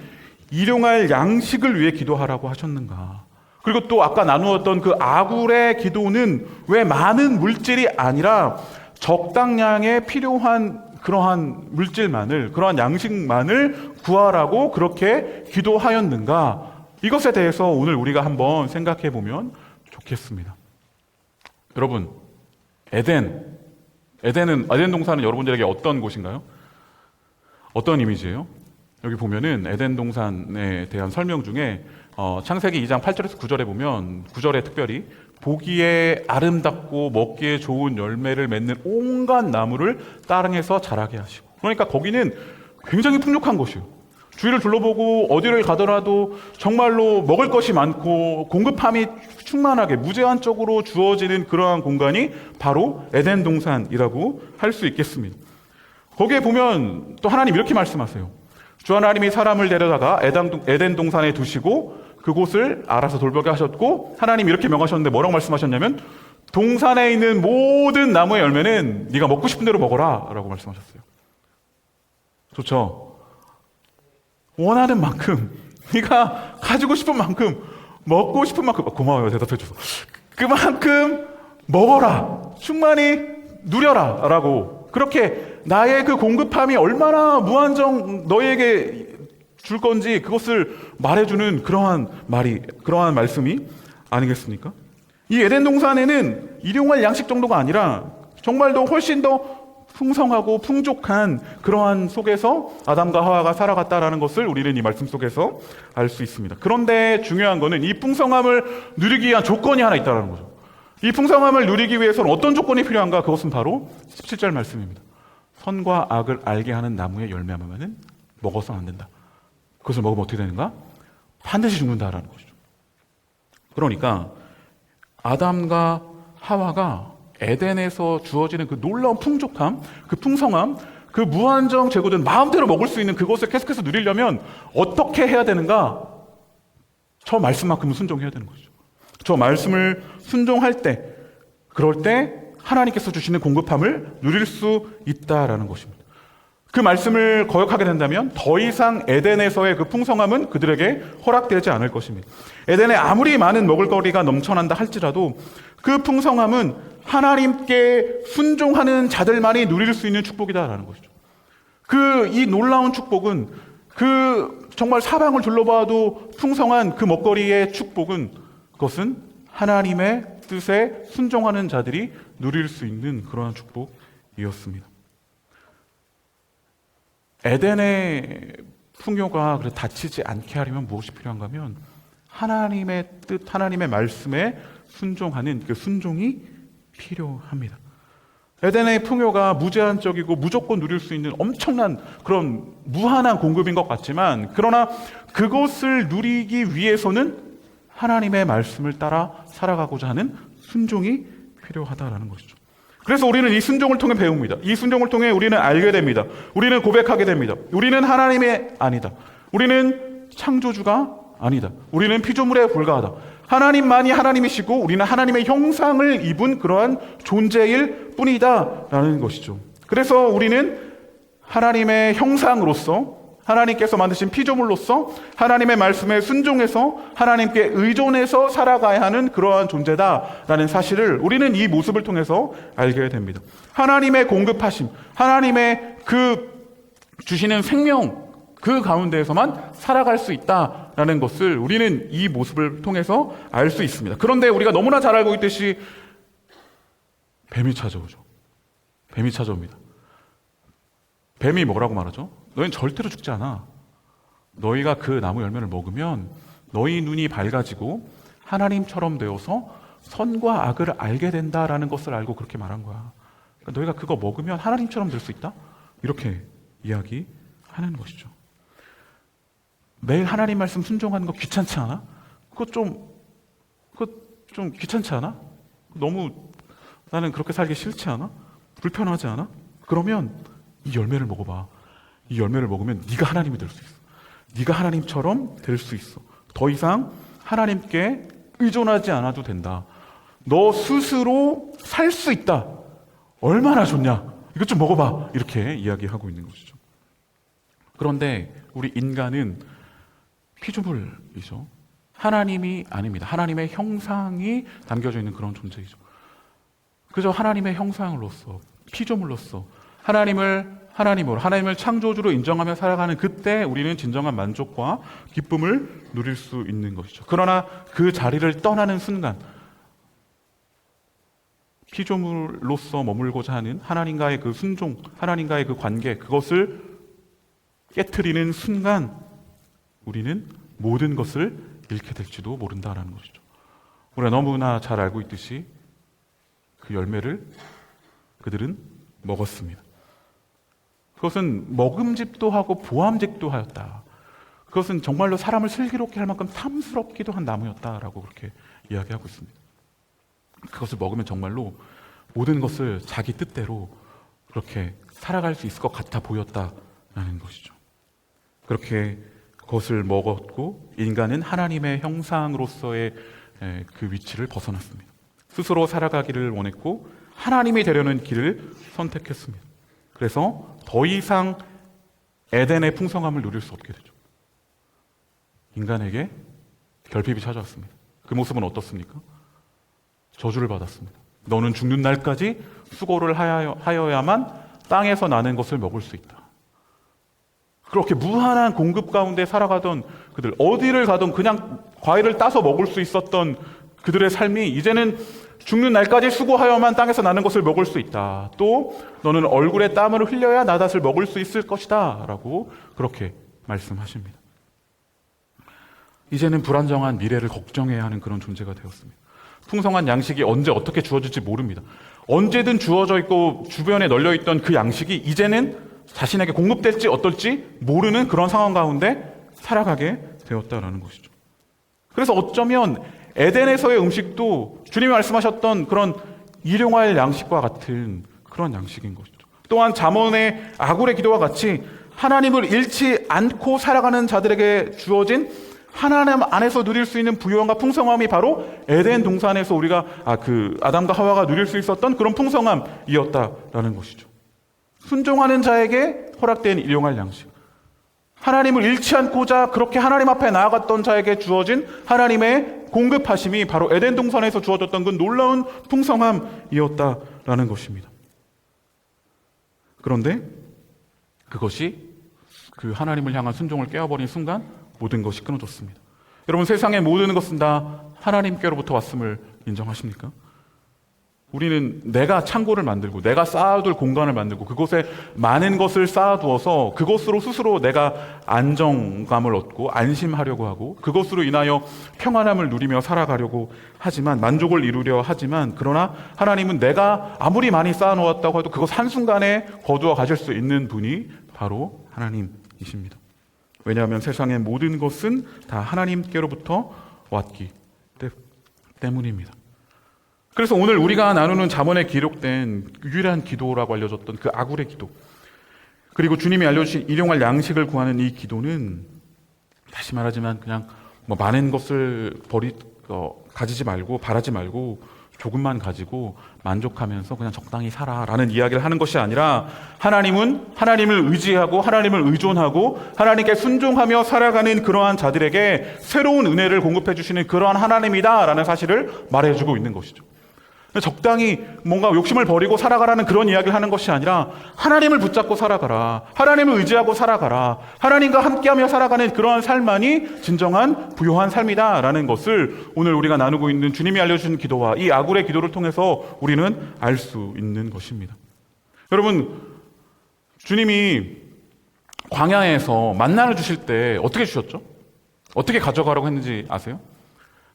일용할 양식을 위해 기도하라고 하셨는가? 그리고 또 아까 나누었던 그 아굴의 기도는 왜 많은 물질이 아니라 적당량의 필요한 그러한 물질만을, 그러한 양식만을 구하라고 그렇게 기도하였는가? 이것에 대해서 오늘 우리가 한번 생각해 보면 좋겠습니다. 여러분, 에덴 동산은 여러분들에게 어떤 곳인가요? 어떤 이미지예요? 여기 보면은 에덴 동산에 대한 설명 중에 창세기 2장 8절에서 9절에 보면 9절에 특별히 보기에 아름답고 먹기에 좋은 열매를 맺는 온갖 나무를 따릉해서 자라게 하시고, 그러니까 거기는 굉장히 풍족한 곳이에요. 주위를 둘러보고 어디를 가더라도 정말로 먹을 것이 많고 공급함이 충만하게 무제한적으로 주어지는 그러한 공간이 바로 에덴 동산이라고 할 수 있겠습니다. 거기에 보면 또 하나님 이렇게 말씀하세요. 주 하나님이 사람을 데려다가 에덴 동산에 두시고 그곳을 알아서 돌보게 하셨고, 하나님 이렇게 명하셨는데 뭐라고 말씀하셨냐면 동산에 있는 모든 나무의 열매는 네가 먹고 싶은 대로 먹어라 라고 말씀하셨어요. 좋죠? 원하는 만큼, 네가 가지고 싶은 만큼, 먹고 싶은 만큼, 고마워요 대답해 줘서, 그만큼 먹어라, 충만히 누려라 라고, 그렇게 나의 그 공급함이 얼마나 무한정 너에게 줄 건지 그것을 말해주는 그러한 말씀이 아니겠습니까? 이 에덴 동산에는 일용할 양식 정도가 아니라 정말 더 훨씬 더 풍성하고 풍족한 그러한 속에서 아담과 하와가 살아갔다라는 것을 우리는 이 말씀 속에서 알 수 있습니다. 그런데 중요한 것은 이 풍성함을 누리기 위한 조건이 하나 있다는 거죠. 이 풍성함을 누리기 위해서는 어떤 조건이 필요한가? 그것은 바로 17절 말씀입니다. 선과 악을 알게 하는 나무의 열매하면은 먹어서는 안 된다. 그것을 먹으면 어떻게 되는가? 반드시 죽는다라는 것이죠. 그러니까 아담과 하와가 에덴에서 주어지는 그 놀라운 풍족함, 그 풍성함, 그 무한정 제고된 마음대로 먹을 수 있는 그것을 계속해서 누리려면 어떻게 해야 되는가? 저 말씀만큼은 순종해야 되는 것이죠. 저 말씀을 순종할 때, 그럴 때 하나님께서 주시는 공급함을 누릴 수 있다라는 것입니다. 그 말씀을 거역하게 된다면 더 이상 에덴에서의 그 풍성함은 그들에게 허락되지 않을 것입니다. 에덴에 아무리 많은 먹을거리가 넘쳐난다 할지라도 그 풍성함은 하나님께 순종하는 자들만이 누릴 수 있는 축복이다라는 것이죠. 이 놀라운 축복은, 정말 사방을 둘러봐도 풍성한 그 먹거리의 축복은, 그것은 하나님의 뜻에 순종하는 자들이 누릴 수 있는 그러한 축복이었습니다. 에덴의 풍요가 다치지 않게 하려면 무엇이 필요한가 하면 하나님의 뜻, 하나님의 말씀에 순종하는 그 순종이 필요합니다. 에덴의 풍요가 무제한적이고 무조건 누릴 수 있는 엄청난 그런 무한한 공급인 것 같지만, 그러나 그것을 누리기 위해서는 하나님의 말씀을 따라 살아가고자 하는 순종이 필요하다라는 것이죠. 그래서 우리는 이 순종을 통해 배웁니다. 이 순종을 통해 우리는 알게 됩니다. 우리는 고백하게 됩니다. 우리는 하나님의 아니다. 우리는 창조주가 아니다. 우리는 피조물에 불과하다. 하나님만이 하나님이시고 우리는 하나님의 형상을 입은 그러한 존재일 뿐이다 라는 것이죠. 그래서 우리는 하나님의 형상으로서, 하나님께서 만드신 피조물로서 하나님의 말씀에 순종해서 하나님께 의존해서 살아가야 하는 그러한 존재다라는 사실을 우리는 이 모습을 통해서 알게 됩니다. 하나님의 공급하심, 하나님의 그 주시는 생명, 그 가운데에서만 살아갈 수 있다라는 것을 우리는 이 모습을 통해서 알 수 있습니다. 그런데 우리가 너무나 잘 알고 있듯이 뱀이 찾아오죠. 뱀이 찾아옵니다. 뱀이 뭐라고 말하죠? 너희는 절대로 죽지 않아. 너희가 그 나무 열매를 먹으면 너희 눈이 밝아지고 하나님처럼 되어서 선과 악을 알게 된다라는 것을 알고 그렇게 말한 거야. 그러니까 너희가 그거 먹으면 하나님처럼 될 수 있다? 이렇게 이야기하는 것이죠. 매일 하나님 말씀 순종하는 거 귀찮지 않아? 그거 좀 귀찮지 않아? 너무 나는 그렇게 살기 싫지 않아? 불편하지 않아? 그러면 이 열매를 먹어봐. 이 열매를 먹으면 네가 하나님이 될 수 있어. 네가 하나님처럼 될 수 있어. 더 이상 하나님께 의존하지 않아도 된다. 너 스스로 살 수 있다. 얼마나 좋냐? 이것 좀 먹어봐. 이렇게 이야기하고 있는 것이죠. 그런데 우리 인간은 피조물이죠. 하나님이 아닙니다. 하나님의 형상이 담겨져 있는 그런 존재이죠. 그저 하나님의 형상으로서, 피조물로서 하나님을 창조주로 인정하며 살아가는 그때 우리는 진정한 만족과 기쁨을 누릴 수 있는 것이죠. 그러나 그 자리를 떠나는 순간, 피조물로서 머물고자 하는 하나님과의 그 순종, 하나님과의 그 관계, 그것을 깨트리는 순간 우리는 모든 것을 잃게 될지도 모른다라는 것이죠. 우리가 너무나 잘 알고 있듯이 그 열매를 그들은 먹었습니다. 그것은 먹음직도 하고 보암직도 하였다. 그것은 정말로 사람을 슬기롭게 할 만큼 탐스럽기도 한 나무였다라고 그렇게 이야기하고 있습니다. 그것을 먹으면 정말로 모든 것을 자기 뜻대로 그렇게 살아갈 수 있을 것 같아 보였다라는 것이죠. 그렇게 그것을 먹었고 인간은 하나님의 형상으로서의 그 위치를 벗어났습니다. 스스로 살아가기를 원했고 하나님이 되려는 길을 선택했습니다. 그래서 더 이상 에덴의 풍성함을 누릴 수 없게 되죠. 인간에게 결핍이 찾아왔습니다. 그 모습은 어떻습니까? 저주를 받았습니다. 너는 죽는 날까지 수고를 하여야만 땅에서 나는 것을 먹을 수 있다. 그렇게 무한한 공급 가운데 살아가던 그들, 어디를 가든 그냥 과일을 따서 먹을 수 있었던 그들의 삶이 이제는 죽는 날까지 수고하여만 땅에서 나는 것을 먹을 수 있다. 또 너는 얼굴에 땀을 흘려야 나닷을 먹을 수 있을 것이다 라고 그렇게 말씀하십니다. 이제는 불안정한 미래를 걱정해야 하는 그런 존재가 되었습니다. 풍성한 양식이 언제 어떻게 주어질지 모릅니다. 언제든 주어져 있고 주변에 널려있던 그 양식이 이제는 자신에게 공급될지 어떨지 모르는 그런 상황 가운데 살아가게 되었다라는 것이죠. 그래서 어쩌면 에덴에서의 음식도 주님이 말씀하셨던 그런 일용할 양식과 같은 그런 양식인 것이죠. 또한 잠언의 아굴의 기도와 같이 하나님을 잃지 않고 살아가는 자들에게 주어진 하나님 안에서 누릴 수 있는 부요함과 풍성함이 바로 에덴 동산에서 우리가 아담과 하와가 누릴 수 있었던 그런 풍성함이었다라는 것이죠. 순종하는 자에게 허락된 일용할 양식, 하나님을 잃지 않고자 그렇게 하나님 앞에 나아갔던 자에게 주어진 하나님의 공급하심이 바로 에덴 동산에서 주어졌던 그 놀라운 풍성함이었다라는 것입니다. 그런데 그것이 그 하나님을 향한 순종을 깨어버린 순간 모든 것이 끊어졌습니다. 여러분, 세상의 모든 것은 다 하나님께로부터 왔음을 인정하십니까? 우리는 내가 창고를 만들고 내가 쌓아둘 공간을 만들고 그곳에 많은 것을 쌓아두어서 그것으로 스스로 내가 안정감을 얻고 안심하려고 하고 그것으로 인하여 평안함을 누리며 살아가려고 하지만 만족을 이루려 하지만 그러나 하나님은 내가 아무리 많이 쌓아놓았다고 해도 그것 한순간에 거두어 가실 수 있는 분이 바로 하나님이십니다. 왜냐하면 세상의 모든 것은 다 하나님께로부터 왔기 때문입니다. 그래서 오늘 우리가 나누는 잠언에 기록된 유일한 기도라고 알려졌던 그 아굴의 기도, 그리고 주님이 알려주신 일용할 양식을 구하는 이 기도는 다시 말하지만 그냥 뭐 많은 것을 가지지 말고 바라지 말고 조금만 가지고 만족하면서 그냥 적당히 살아라는 이야기를 하는 것이 아니라 하나님은 하나님을 의지하고 하나님을 의존하고 하나님께 순종하며 살아가는 그러한 자들에게 새로운 은혜를 공급해 주시는 그러한 하나님이다라는 사실을 말해주고 있는 것이죠. 적당히 뭔가 욕심을 버리고 살아가라는 그런 이야기를 하는 것이 아니라 하나님을 붙잡고 살아가라, 하나님을 의지하고 살아가라, 하나님과 함께하며 살아가는 그러한 삶만이 진정한 부요한 삶이다라는 것을 오늘 우리가 나누고 있는 주님이 알려주신 기도와 이 아굴의 기도를 통해서 우리는 알 수 있는 것입니다. 여러분, 주님이 광야에서 만나를 주실 때 어떻게 주셨죠? 어떻게 가져가라고 했는지 아세요?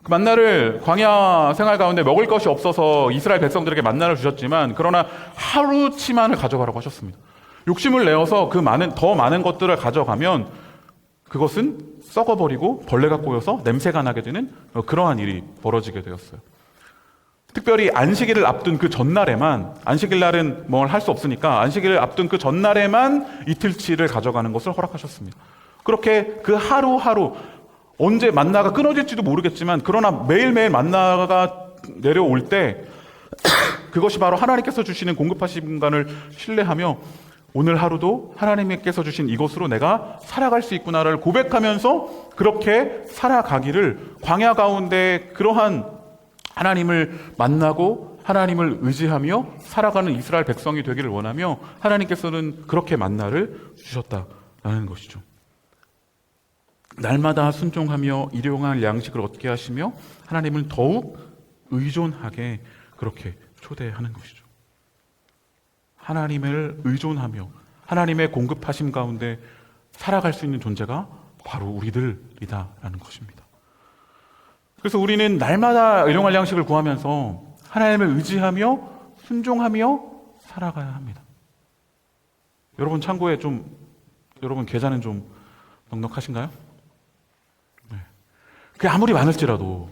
그 만나를 광야 생활 가운데 먹을 것이 없어서 이스라엘 백성들에게 만나를 주셨지만 그러나 하루치만을 가져가라고 하셨습니다. 욕심을 내어서 더 많은 것들을 가져가면 그것은 썩어버리고 벌레가 꼬여서 냄새가 나게 되는 그러한 일이 벌어지게 되었어요. 특별히 안식일을 앞둔 그 전날에만, 안식일 날은 뭘 할 수 없으니까 안식일을 앞둔 그 전날에만 이틀치를 가져가는 것을 허락하셨습니다. 그렇게 그 하루하루 언제 만나가 끊어질지도 모르겠지만 그러나 매일매일 만나가 내려올 때 그것이 바로 하나님께서 주시는 공급하신 공간을 신뢰하며 오늘 하루도 하나님께서 주신 이것으로 내가 살아갈 수 있구나를 고백하면서 그렇게 살아가기를 광야 가운데 그러한 하나님을 만나고 하나님을 의지하며 살아가는 이스라엘 백성이 되기를 원하며 하나님께서는 그렇게 만나를 주셨다라는 것이죠. 날마다 순종하며 일용할 양식을 얻게 하시며 하나님을 더욱 의존하게 그렇게 초대하는 것이죠. 하나님을 의존하며 하나님의 공급하심 가운데 살아갈 수 있는 존재가 바로 우리들이다라는 것입니다. 그래서 우리는 날마다 일용할 양식을 구하면서 하나님을 의지하며 순종하며 살아가야 합니다. 여러분 창고에 여러분 계좌는 좀 넉넉하신가요? 그게 아무리 많을지라도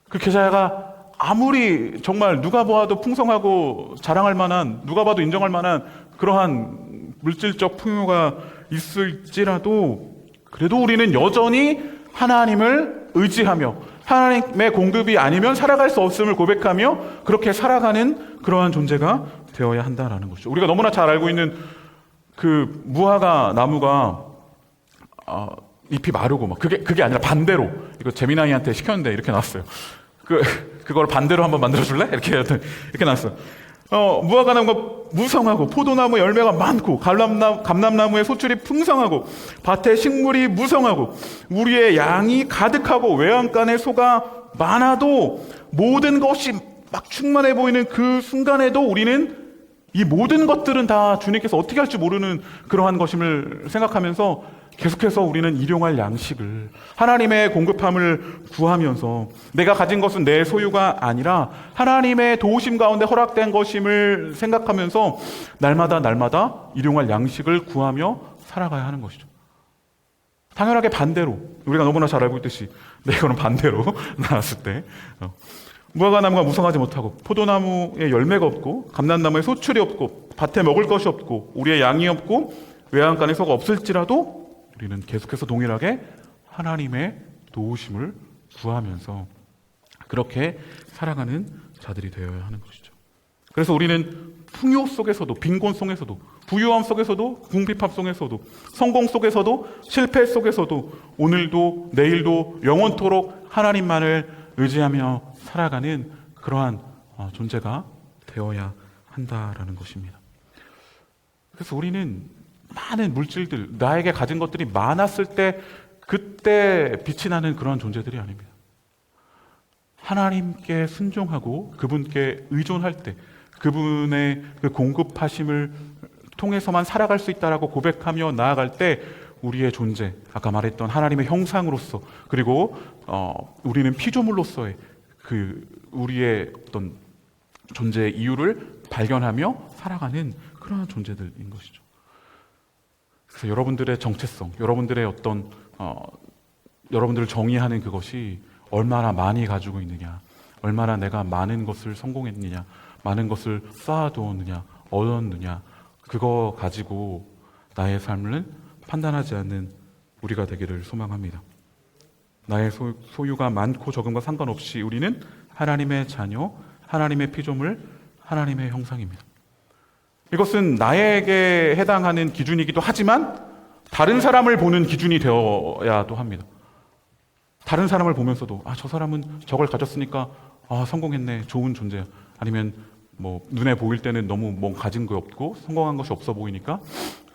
그 계좌가 아무리 정말 누가 보아도 풍성하고 자랑할 만한, 누가 봐도 인정할 만한 그러한 물질적 풍요가 있을지라도 그래도 우리는 여전히 하나님을 의지하며 하나님의 공급이 아니면 살아갈 수 없음을 고백하며 그렇게 살아가는 그러한 존재가 되어야 한다라는 것이죠. 우리가 너무나 잘 알고 있는 그 무화과 나무가 잎이 마르고 막 그게 아니라 반대로 이거 재민아이한테 시켰는데 이렇게 나왔어요. 그걸 반대로 한번 만들어 줄래? 이렇게 나왔어요. 무화과 나무가 무성하고 포도나무 열매가 많고 감람나무의 소출이 풍성하고 밭에 식물이 무성하고 우리의 양이 가득하고 외양간에 소가 많아도 모든 것이 막 충만해 보이는 그 순간에도 우리는 이 모든 것들은 다 주님께서 어떻게 할지 모르는 그러한 것임을 생각하면서 계속해서 우리는 일용할 양식을 하나님의 공급함을 구하면서 내가 가진 것은 내 소유가 아니라 하나님의 도우심 가운데 허락된 것임을 생각하면서 날마다 일용할 양식을 구하며 살아가야 하는 것이죠. 당연하게 반대로 우리가 너무나 잘 알고 있듯이 이거는 반대로 나왔을 때 무화과 나무가 무성하지 못하고 포도나무에 열매가 없고 감람나무에 소출이 없고 밭에 먹을 것이 없고 우리의 양이 없고 외양간에 소가 없을지라도 우리는 계속해서 동일하게 하나님의 도우심을 구하면서 그렇게 살아가는 자들이 되어야 하는 것이죠. 그래서 우리는 풍요 속에서도, 빈곤 속에서도, 부유함 속에서도, 궁핍함 속에서도, 성공 속에서도, 실패 속에서도 오늘도 내일도 영원토록 하나님만을 의지하며 살아가는 그러한 존재가 되어야 한다라는 것입니다. 그래서 우리는 많은 물질들, 나에게 가진 것들이 많았을 때 그때 빛이 나는 그런 존재들이 아닙니다. 하나님께 순종하고 그분께 의존할 때 그분의 그 공급하심을 통해서만 살아갈 수 있다라고 고백하며 나아갈 때 우리의 존재, 아까 말했던 하나님의 형상으로서 그리고 우리는 피조물로서의 그 우리의 어떤 존재의 이유를 발견하며 살아가는 그러한 존재들인 것이죠. 그래서 여러분들의 정체성, 여러분들의 어떤 여러분들을 정의하는 그것이 얼마나 많이 가지고 있느냐, 얼마나 내가 많은 것을 성공했느냐, 많은 것을 쌓아두었느냐, 얻었느냐, 그거 가지고 나의 삶을 판단하지 않는 우리가 되기를 소망합니다. 나의 소유가 많고 적음과 상관없이 우리는 하나님의 자녀, 하나님의 피조물, 하나님의 형상입니다. 이것은 나에게 해당하는 기준이기도 하지만 다른 사람을 보는 기준이 되어야도 합니다. 다른 사람을 보면서도 저 사람은 저걸 가졌으니까 성공했네, 좋은 존재야. 아니면 뭐 눈에 보일 때는 너무 뭐 가진 거 없고 성공한 것이 없어 보이니까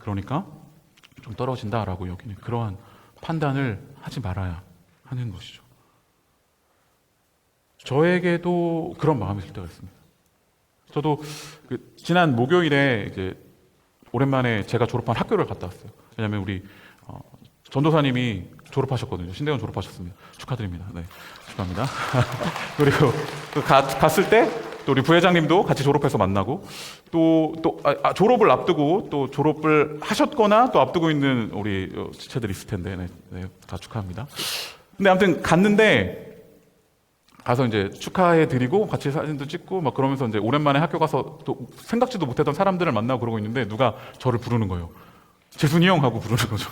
그러니까 좀 떨어진다라고 여기는 그러한 판단을 하지 말아야 하는 것이죠. 저에게도 그런 마음이 들 때가 있습니다. 저도 지난 목요일에 이제 오랜만에 제가 졸업한 학교를 갔다 왔어요. 왜냐하면 우리 전도사님이 졸업하셨거든요. 신대원 졸업하셨습니다. 축하드립니다. 네, 축하합니다. 그리고 갔을 때 또 우리 부회장님도 같이 졸업해서 만나고 또 졸업을 앞두고 또 졸업을 하셨거나 또 앞두고 있는 우리 지체들이 있을 텐데 네, 다 축하합니다. 근데 아무튼 갔는데 가서 이제 축하해드리고 같이 사진도 찍고 막 그러면서 이제 오랜만에 학교 가서 또 생각지도 못했던 사람들을 만나고 그러고 있는데 누가 저를 부르는 거예요. 재순이 형 하고 부르는 거죠.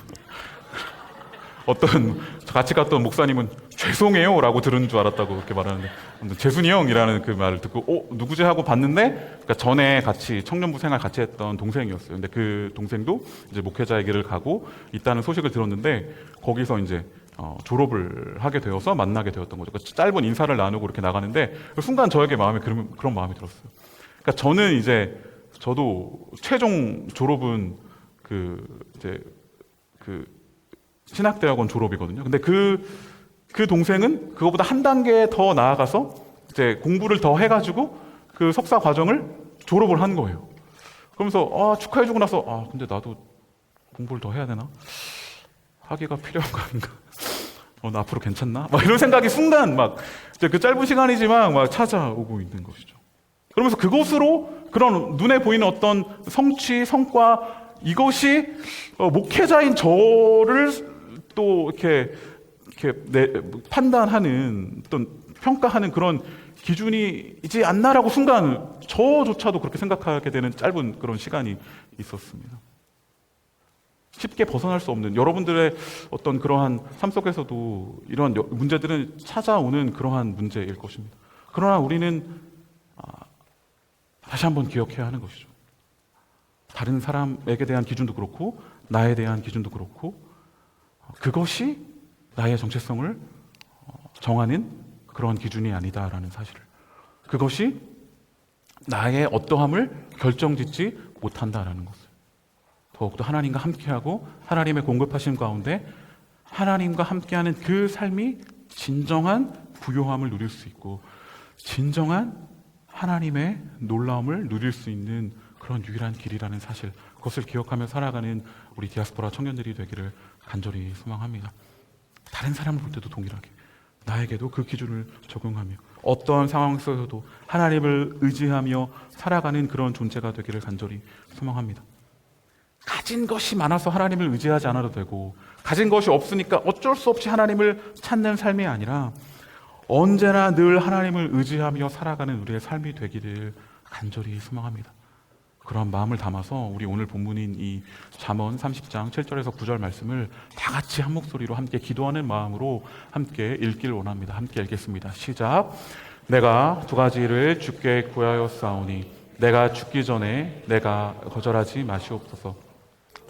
어떤 같이 갔던 목사님은 죄송해요 라고 들은 줄 알았다고 그렇게 말하는데 재순이 형이라는 그 말을 듣고 누구지 하고 봤는데 그러니까 전에 같이 청년부 생활 같이 했던 동생이었어요. 근데 그 동생도 이제 목회자의 길을 가고 있다는 소식을 들었는데 거기서 이제 졸업을 하게 되어서 만나게 되었던 거죠. 그러니까 짧은 인사를 나누고 이렇게 나가는데 순간 저에게 마음에 그런 마음이 들었어요. 그러니까 저는 이제 저도 최종 졸업은 그 신학대학원 졸업이거든요. 근데 그 동생은 그거보다 한 단계 더 나아가서 이제 공부를 더 해가지고 그 석사 과정을 졸업을 한 거예요. 그러면서 축하해주고 나서 근데 나도 공부를 더 해야 되나? 하기가 필요한 거 아닌가? 나 앞으로 괜찮나? 막 이런 생각이 순간 막 이제 그 짧은 시간이지만 막 찾아오고 있는 것이죠. 그러면서 그것으로 그런 눈에 보이는 어떤 성취, 성과 이것이 목회자인 저를 또 이렇게 판단하는 어떤 평가하는 그런 기준이지 않나라고 순간 저조차도 그렇게 생각하게 되는 짧은 그런 시간이 있었습니다. 쉽게 벗어날 수 없는 여러분들의 어떤 그러한 삶 속에서도 이러한 문제들은 찾아오는 그러한 문제일 것입니다. 그러나 우리는 다시 한번 기억해야 하는 것이죠. 다른 사람에게 대한 기준도 그렇고 나에 대한 기준도 그렇고 그것이 나의 정체성을 정하는 그런 기준이 아니다라는 사실을, 그것이 나의 어떠함을 결정짓지 못한다라는 것을 더욱더 하나님과 함께하고 하나님의 공급하심 가운데 하나님과 함께하는 그 삶이 진정한 부요함을 누릴 수 있고 진정한 하나님의 놀라움을 누릴 수 있는 그런 유일한 길이라는 사실, 그것을 기억하며 살아가는 우리 디아스포라 청년들이 되기를 간절히 소망합니다. 다른 사람을 볼 때도 동일하게 나에게도 그 기준을 적용하며 어떠한 상황 속에서도 하나님을 의지하며 살아가는 그런 존재가 되기를 간절히 소망합니다. 가진 것이 많아서 하나님을 의지하지 않아도 되고 가진 것이 없으니까 어쩔 수 없이 하나님을 찾는 삶이 아니라 언제나 늘 하나님을 의지하며 살아가는 우리의 삶이 되기를 간절히 소망합니다. 그런 마음을 담아서 우리 오늘 본문인 이 잠언 30장 7절에서 9절 말씀을 다 같이 한 목소리로 함께 기도하는 마음으로 함께 읽기를 원합니다. 함께 읽겠습니다. 시작. 내가 두 가지를 주께 구하였사오니 내가 죽기 전에 내가 거절하지 마시옵소서.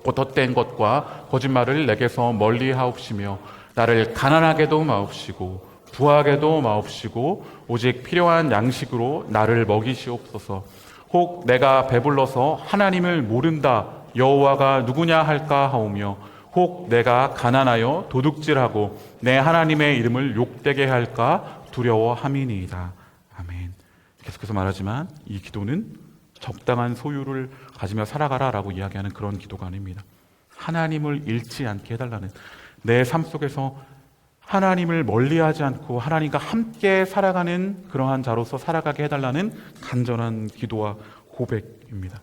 곧 헛된 것과 거짓말을 내게서 멀리 하옵시며 나를 가난하게도 마옵시고 부하게도 마옵시고 오직 필요한 양식으로 나를 먹이시옵소서. 혹 내가 배불러서 하나님을 모른다 여호와가 누구냐 할까 하오며 혹 내가 가난하여 도둑질하고 내 하나님의 이름을 욕되게 할까 두려워함이니이다. 아멘. 계속해서 말하지만 이 기도는 적당한 소유를 가지며 살아가라라고 이야기하는 그런 기도가 아닙니다. 하나님을 잃지 않게 해달라는, 내 삶 속에서 하나님을 멀리하지 않고 하나님과 함께 살아가는 그러한 자로서 살아가게 해달라는 간절한 기도와 고백입니다.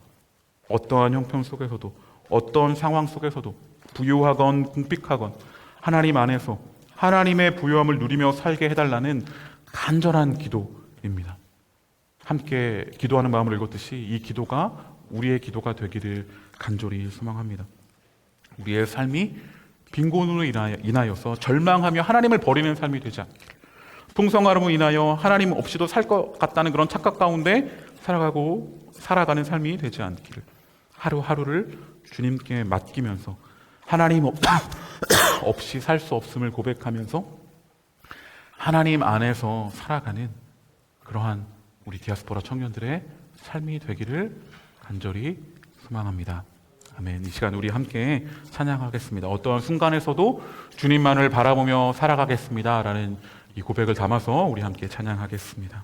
어떠한 형편 속에서도, 어떤 상황 속에서도 부유하건 궁핍하건 하나님 안에서 하나님의 부유함을 누리며 살게 해달라는 간절한 기도입니다. 함께 기도하는 마음을 읽었듯이 이 기도가 우리의 기도가 되기를 간절히 소망합니다. 우리의 삶이 빈곤으로 인하여서 절망하며 하나님을 버리는 삶이 되지 않기를, 풍성함으로 인하여 하나님 없이도 살 것 같다는 그런 착각 가운데 살아가는 삶이 되지 않기를, 하루하루를 주님께 맡기면서 하나님 없이 살 수 없음을 고백하면서 하나님 안에서 살아가는 그러한 우리 디아스포라 청년들의 삶이 되기를 간절히 소망합니다. 아멘. 이 시간 우리 함께 찬양하겠습니다. 어떤 순간에서도 주님만을 바라보며 살아가겠습니다 라는 이 고백을 담아서 우리 함께 찬양하겠습니다.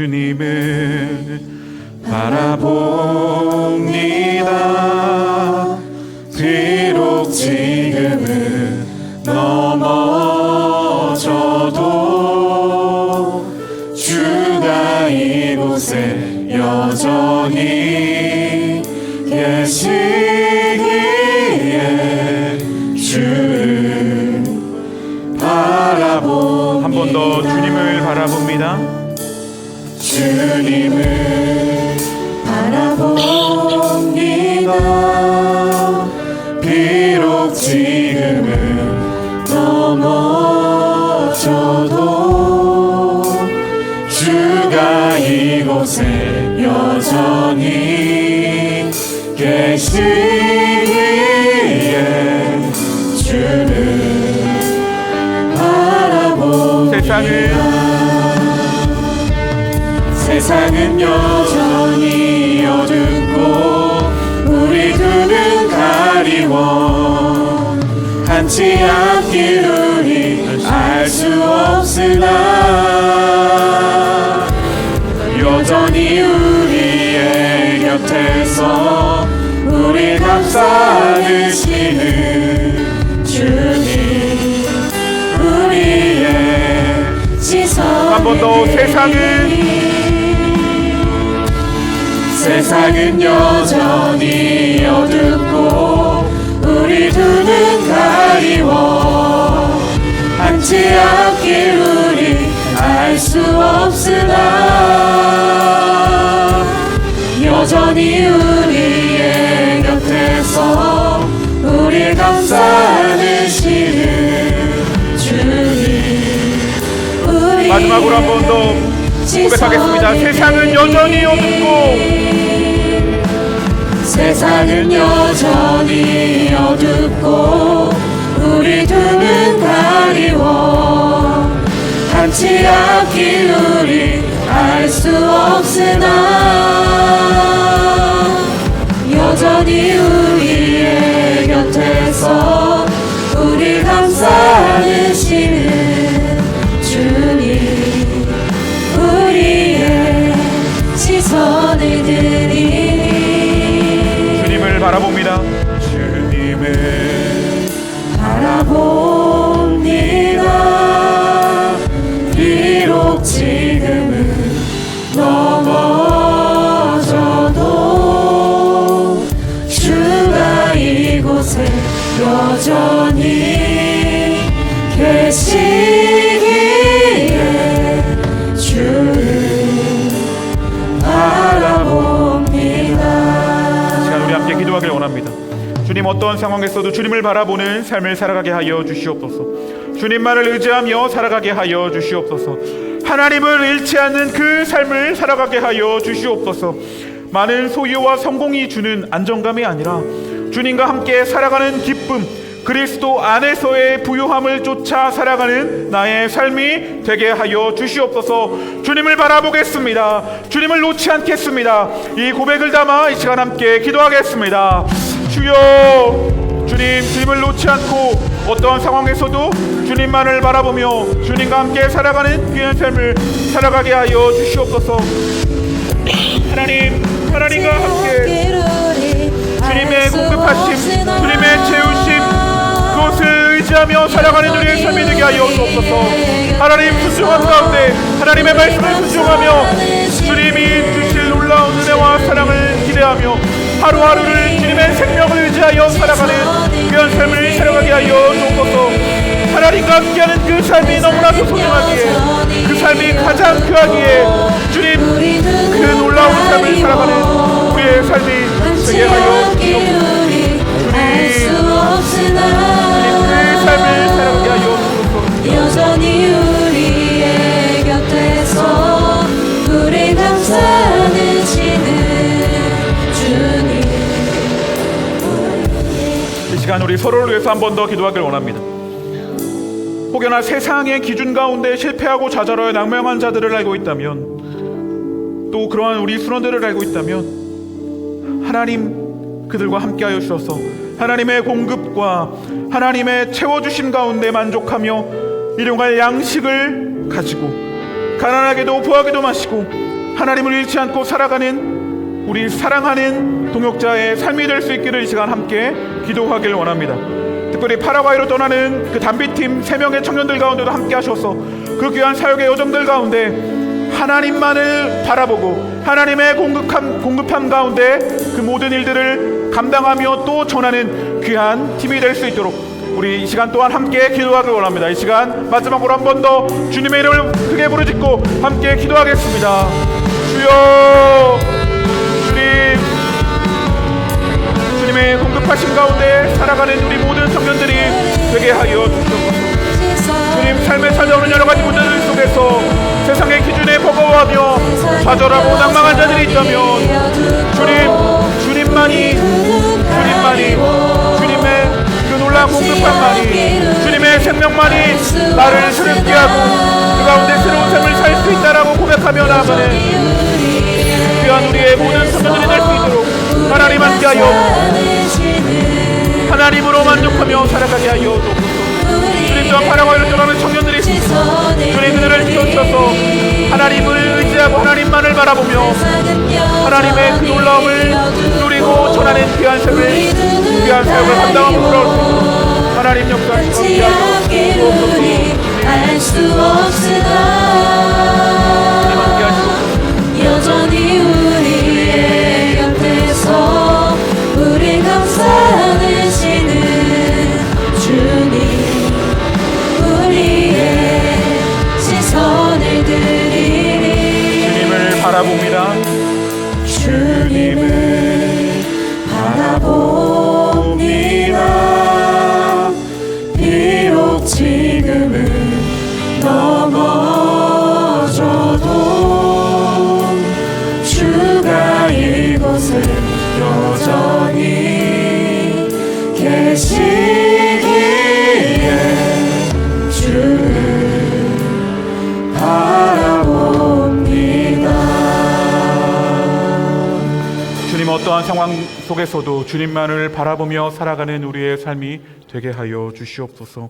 주님을 바라봅니다. 비록 지금은 넘어져도 주가 이곳에 여전히 계시기에 주를 바라봅니다. 한 번 더 주님을 바라봅니다. 주님을 바라봅니다. 비록 지금은 넘어져도 주가 이곳에 여전히 계시기에 주를 바라봅니다. 세상은 여전히 어둡고 우리 눈은 가리워 한치 앞길 우리 알 수 없으나 여전히 우리의 곁에서 우리 감싸 안으시는 주님, 우리의 시선 한 번 더. 세상은 여전히 어둡고 우리 눈은 가리워 한치 앞길 우리 알 수 없으나 여전히 우리의 곁에서 우리 감싸 안으시는 주님, 우리 마지막으로 한 번 더 고백하겠습니다. 세상은 여전히 어둡고 세상은 여전히 어둡고 우리 눈은 가리워 한치 앞길 우리 알 수 없으나 여전히 우리의 곁에서 우리 감싸 안으시는 주님, 우리의 시선을 드리니 주님을 바라봅니다. 주님을 바라봅니다. 비록 지금은 넘어져도 주가 이곳에 여전히 계시기에 주를 바라봅니다. 시간 우리 함께 기도하길 원합니다. 주님, 어떠한 상황에서도 주님을 바라보는 삶을 살아가게 하여 주시옵소서. 주님만을 의지하며 살아가게 하여 주시옵소서. 하나님을 잃지 않는 그 삶을 살아가게 하여 주시옵소서. 많은 소유와 성공이 주는 안정감이 아니라 주님과 함께 살아가는 기쁨, 그리스도 안에서의 부유함을 쫓아 살아가는 나의 삶이 되게 하여 주시옵소서. 주님을 바라보겠습니다. 주님을 놓지 않겠습니다. 이 고백을 담아 이 시간 함께 기도하겠습니다. 주여, 주님을 놓지 않고 어떠한 상황에서도 주님만을 바라보며 주님과 함께 살아가는 귀한 삶을 살아가게 하여 주시옵소서. 하나님과 함께 주님의 공급하심, 주님의 채우심, 그것을 의지하며 살아가는 우리의 삶이 되게 하여 주옵소서. 하나님 순종한 가운데 하나님의 말씀을 순종하며 주님이 주실 놀라운 은혜와 사랑을 기대하며 하루하루를 주님의 생명을 의지하여 살아가는 귀한 삶을 살아가게 하여 주옵소서. 하나님과 함께하는 그 삶이 너무나도 소중하기에, 그 삶이 가장 귀하기에 주님 그 놀라운 삶을 살아가는 우리의 삶이 되게 하여 주옵소서. 주님 그 삶을 살아가게 하여 주옵소서. 여전히 우리의 곁에서 우리 감싸주시는 주님. 이 시간 우리 서로를 위해서 한 번 더 기도하길 원합니다. 혹여나 세상의 기준 가운데 실패하고 좌절하여 낭망한 자들을 알고 있다면, 또 그러한 우리 순원들을 알고 있다면 하나님 그들과 함께하여 주셔서 하나님의 공급과 하나님의 채워주심 가운데 만족하며 일용할 양식을 가지고 가난하게도 부하게도 마시고 하나님을 잃지 않고 살아가는 우리 사랑하는 동역자의 삶이 될 수 있기를 이 시간 함께 기도하길 원합니다. 특별히 파라과이로 떠나는 그 담비팀 3명의 청년들 가운데도 함께 하셔서 그 귀한 사역의 여정들 가운데 하나님만을 바라보고 하나님의 공급함 가운데 그 모든 일들을 감당하며 또 전하는 귀한 팀이 될 수 있도록 우리 이 시간 또한 함께 기도하길 원합니다. 이 시간 마지막으로 한 번 더 주님의 이름을 크게 부르짖고 함께 기도하겠습니다. 주여, 주님의 공급하신 가운데 살아가는 우리 모든 청년들이 되게 하여 주시옵소서. 주님 삶에 찾아오는 여러 가지 문제들 속에서 세상의 기준에 버거워하며 좌절하고 낭망한 자들이 있다면 주님만이 주님의 그 놀라운 공급함만이, 주님의 생명만이 나를 새롭게 하고 그 가운데 새로운 삶을 살 수 있다라고 고백하며 나아가는 귀한 우리의 모든 청년들이 될 수 있도록 하나님 함께하여 하나님으로 만족하며 살아가게 하여 주옵소서. 주님 또한 파라과이로 떠나는 청년들이 있습니다. 주님 그들을 키워주셔서 하나님을 의지하고 하나님만을 바라보며 하나님의 그 놀라움을 누리고 전하는 귀한 삶을, 귀한 사역을 감당하고 돌아올 수 있도록 하나님 역사하시고 함께하여 주옵소서. 여전히 우리의 곁에서 우리 감싸주시는 주님. 우리의 시선을 드리리. 주님을 바라봅니다. 주님을 바라봅니다. 비록 지금은 넘어져도 주가 이곳에 여전히 계시기에 주를 바라봅니다. 주님 어떠한 상황 속에서도 주님만을 바라보며 살아가는 우리의 삶이 되게 하여 주시옵소서.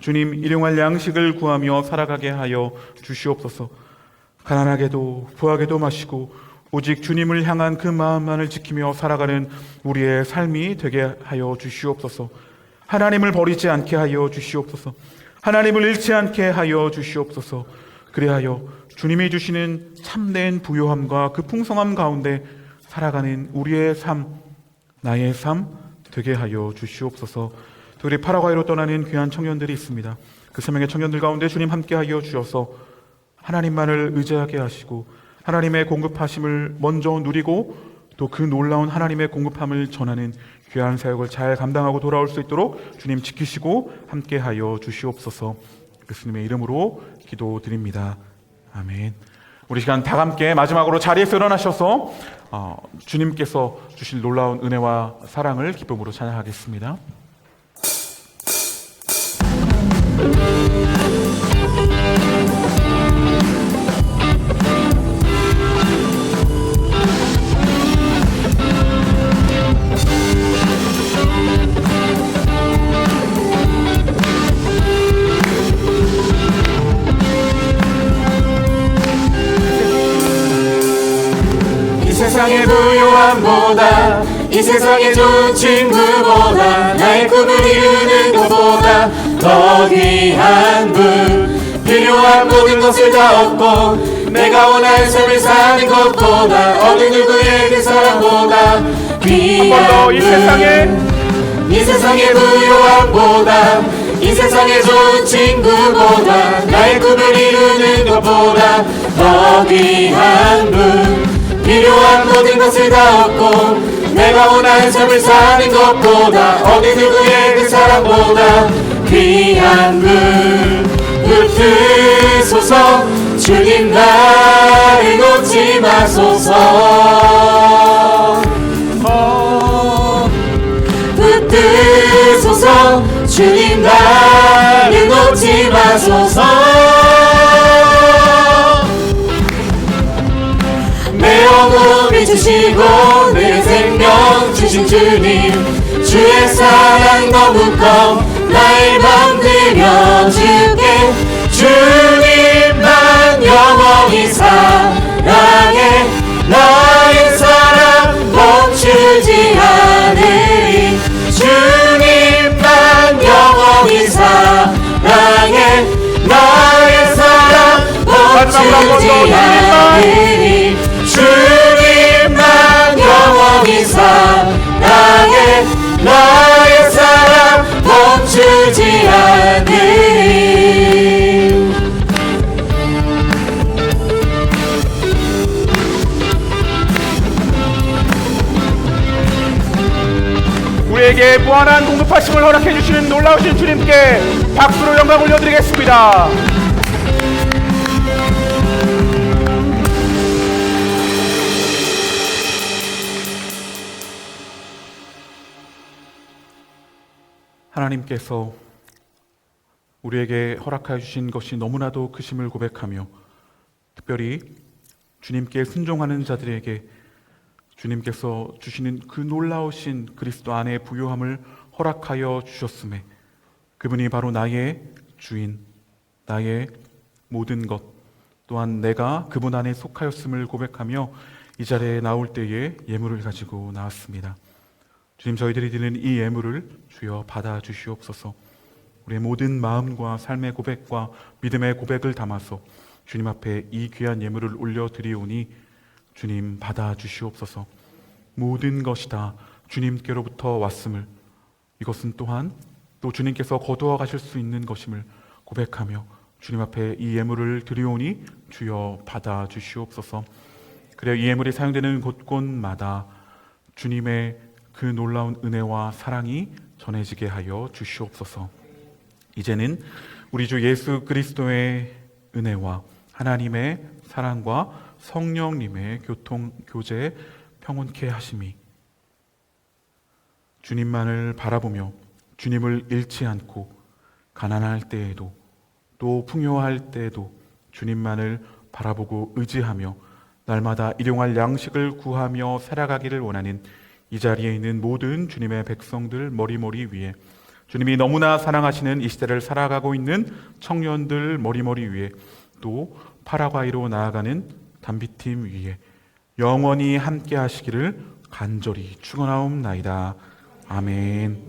주님 일용할 양식을 구하며 살아가게 하여 주시옵소서. 가난하게도 부하게도 마시고 오직 주님을 향한 그 마음만을 지키며 살아가는 우리의 삶이 되게 하여 주시옵소서. 하나님을 버리지 않게 하여 주시옵소서. 하나님을 잃지 않게 하여 주시옵소서. 그리하여 주님이 주시는 참된 부요함과 그 풍성함 가운데 살아가는 우리의 삶, 나의 삶 되게 하여 주시옵소서. 우리 파라과이로 떠나는 귀한 청년들이 있습니다. 그 3명의 청년들 가운데 주님 함께 하여 주셔서 하나님만을 의지하게 하시고 하나님의 공급하심을 먼저 누리고 또 그 놀라운 하나님의 공급함을 전하는 귀한 사역을 잘 감당하고 돌아올 수 있도록 주님 지키시고 함께 하여 주시옵소서. 예수님의 이름으로 기도드립니다. 아멘. 우리 시간 다 함께 마지막으로 자리에서 일어나셔서 주님께서 주실 놀라운 은혜와 사랑을 기쁨으로 찬양하겠습니다. 이 세상의 부요함보다 이 세상의 좋은 친구보다 나의 꿈을 이루는 것보다 더 귀한 분 필요한 모든 것을 다 얻고 내가 원하는 삶을 사는 것보다 어느 누구의 그 사랑보다 귀한 분 이 세상의 부요함보다 이 세상의 좋은 친구보다 나의 꿈을 이루는 것보다 더 귀한 분 필요한 모든 것을 다 얻고 내가 원하는 삶을 사는 것보다 어느 누구의 그 사랑보다 귀한 분 붙드소서 주님 나를 놓지 마소서 붙드소서 주님 나를 놓지 마소서 내 영혼 비추시고 내 생명 주신 주님 주의 사랑 너무 커 나의 맘 들여줄게 주님만 영원히 사랑해 나의 사랑 멈추지 않으리 주님만 영원히 사랑해 나의 사랑 멈추지 않으리 주님만 영원히 사랑해 나의 사랑 멈추지 않으리 우리에게 무한한 공급하심을 허락해 주시는 놀라우신 주님께 박수로 영광 올려드리겠습니다. 하나님께서 우리에게 허락하여 주신 것이 너무나도 크심을 고백하며 특별히 주님께 순종하는 자들에게 주님께서 주시는 그 놀라우신 그리스도 안의 부요함을 허락하여 주셨음에 그분이 바로 나의 주인, 나의 모든 것 또한 내가 그분 안에 속하였음을 고백하며 이 자리에 나올 때에 예물을 가지고 나왔습니다. 주님, 저희들이 드리는 이 예물을 주여 받아주시옵소서. 우리의 모든 마음과 삶의 고백과 믿음의 고백을 담아서 주님 앞에 이 귀한 예물을 올려드리오니 주님 받아주시옵소서. 모든 것이 다 주님께로부터 왔음을, 이것은 또한 또 주님께서 거두어 가실 수 있는 것임을 고백하며 주님 앞에 이 예물을 드리오니 주여 받아주시옵소서. 그래야 이 예물이 사용되는 곳곳마다 주님의 그 놀라운 은혜와 사랑이 전해지게 하여 주시옵소서. 이제는 우리 주 예수 그리스도의 은혜와 하나님의 사랑과 성령님의 교제 평온케 하심이 주님만을 바라보며 주님을 잃지 않고 가난할 때에도 또 풍요할 때에도 주님만을 바라보고 의지하며 날마다 일용할 양식을 구하며 살아가기를 원하는 이 자리에 있는 모든 주님의 백성들 머리머리 위에, 주님이 너무나 사랑하시는 이 시대를 살아가고 있는 청년들 머리머리 위에, 또 파라과이로 나아가는 담비팀 위에 영원히 함께 하시기를 간절히 축원하옵나이다. 아멘.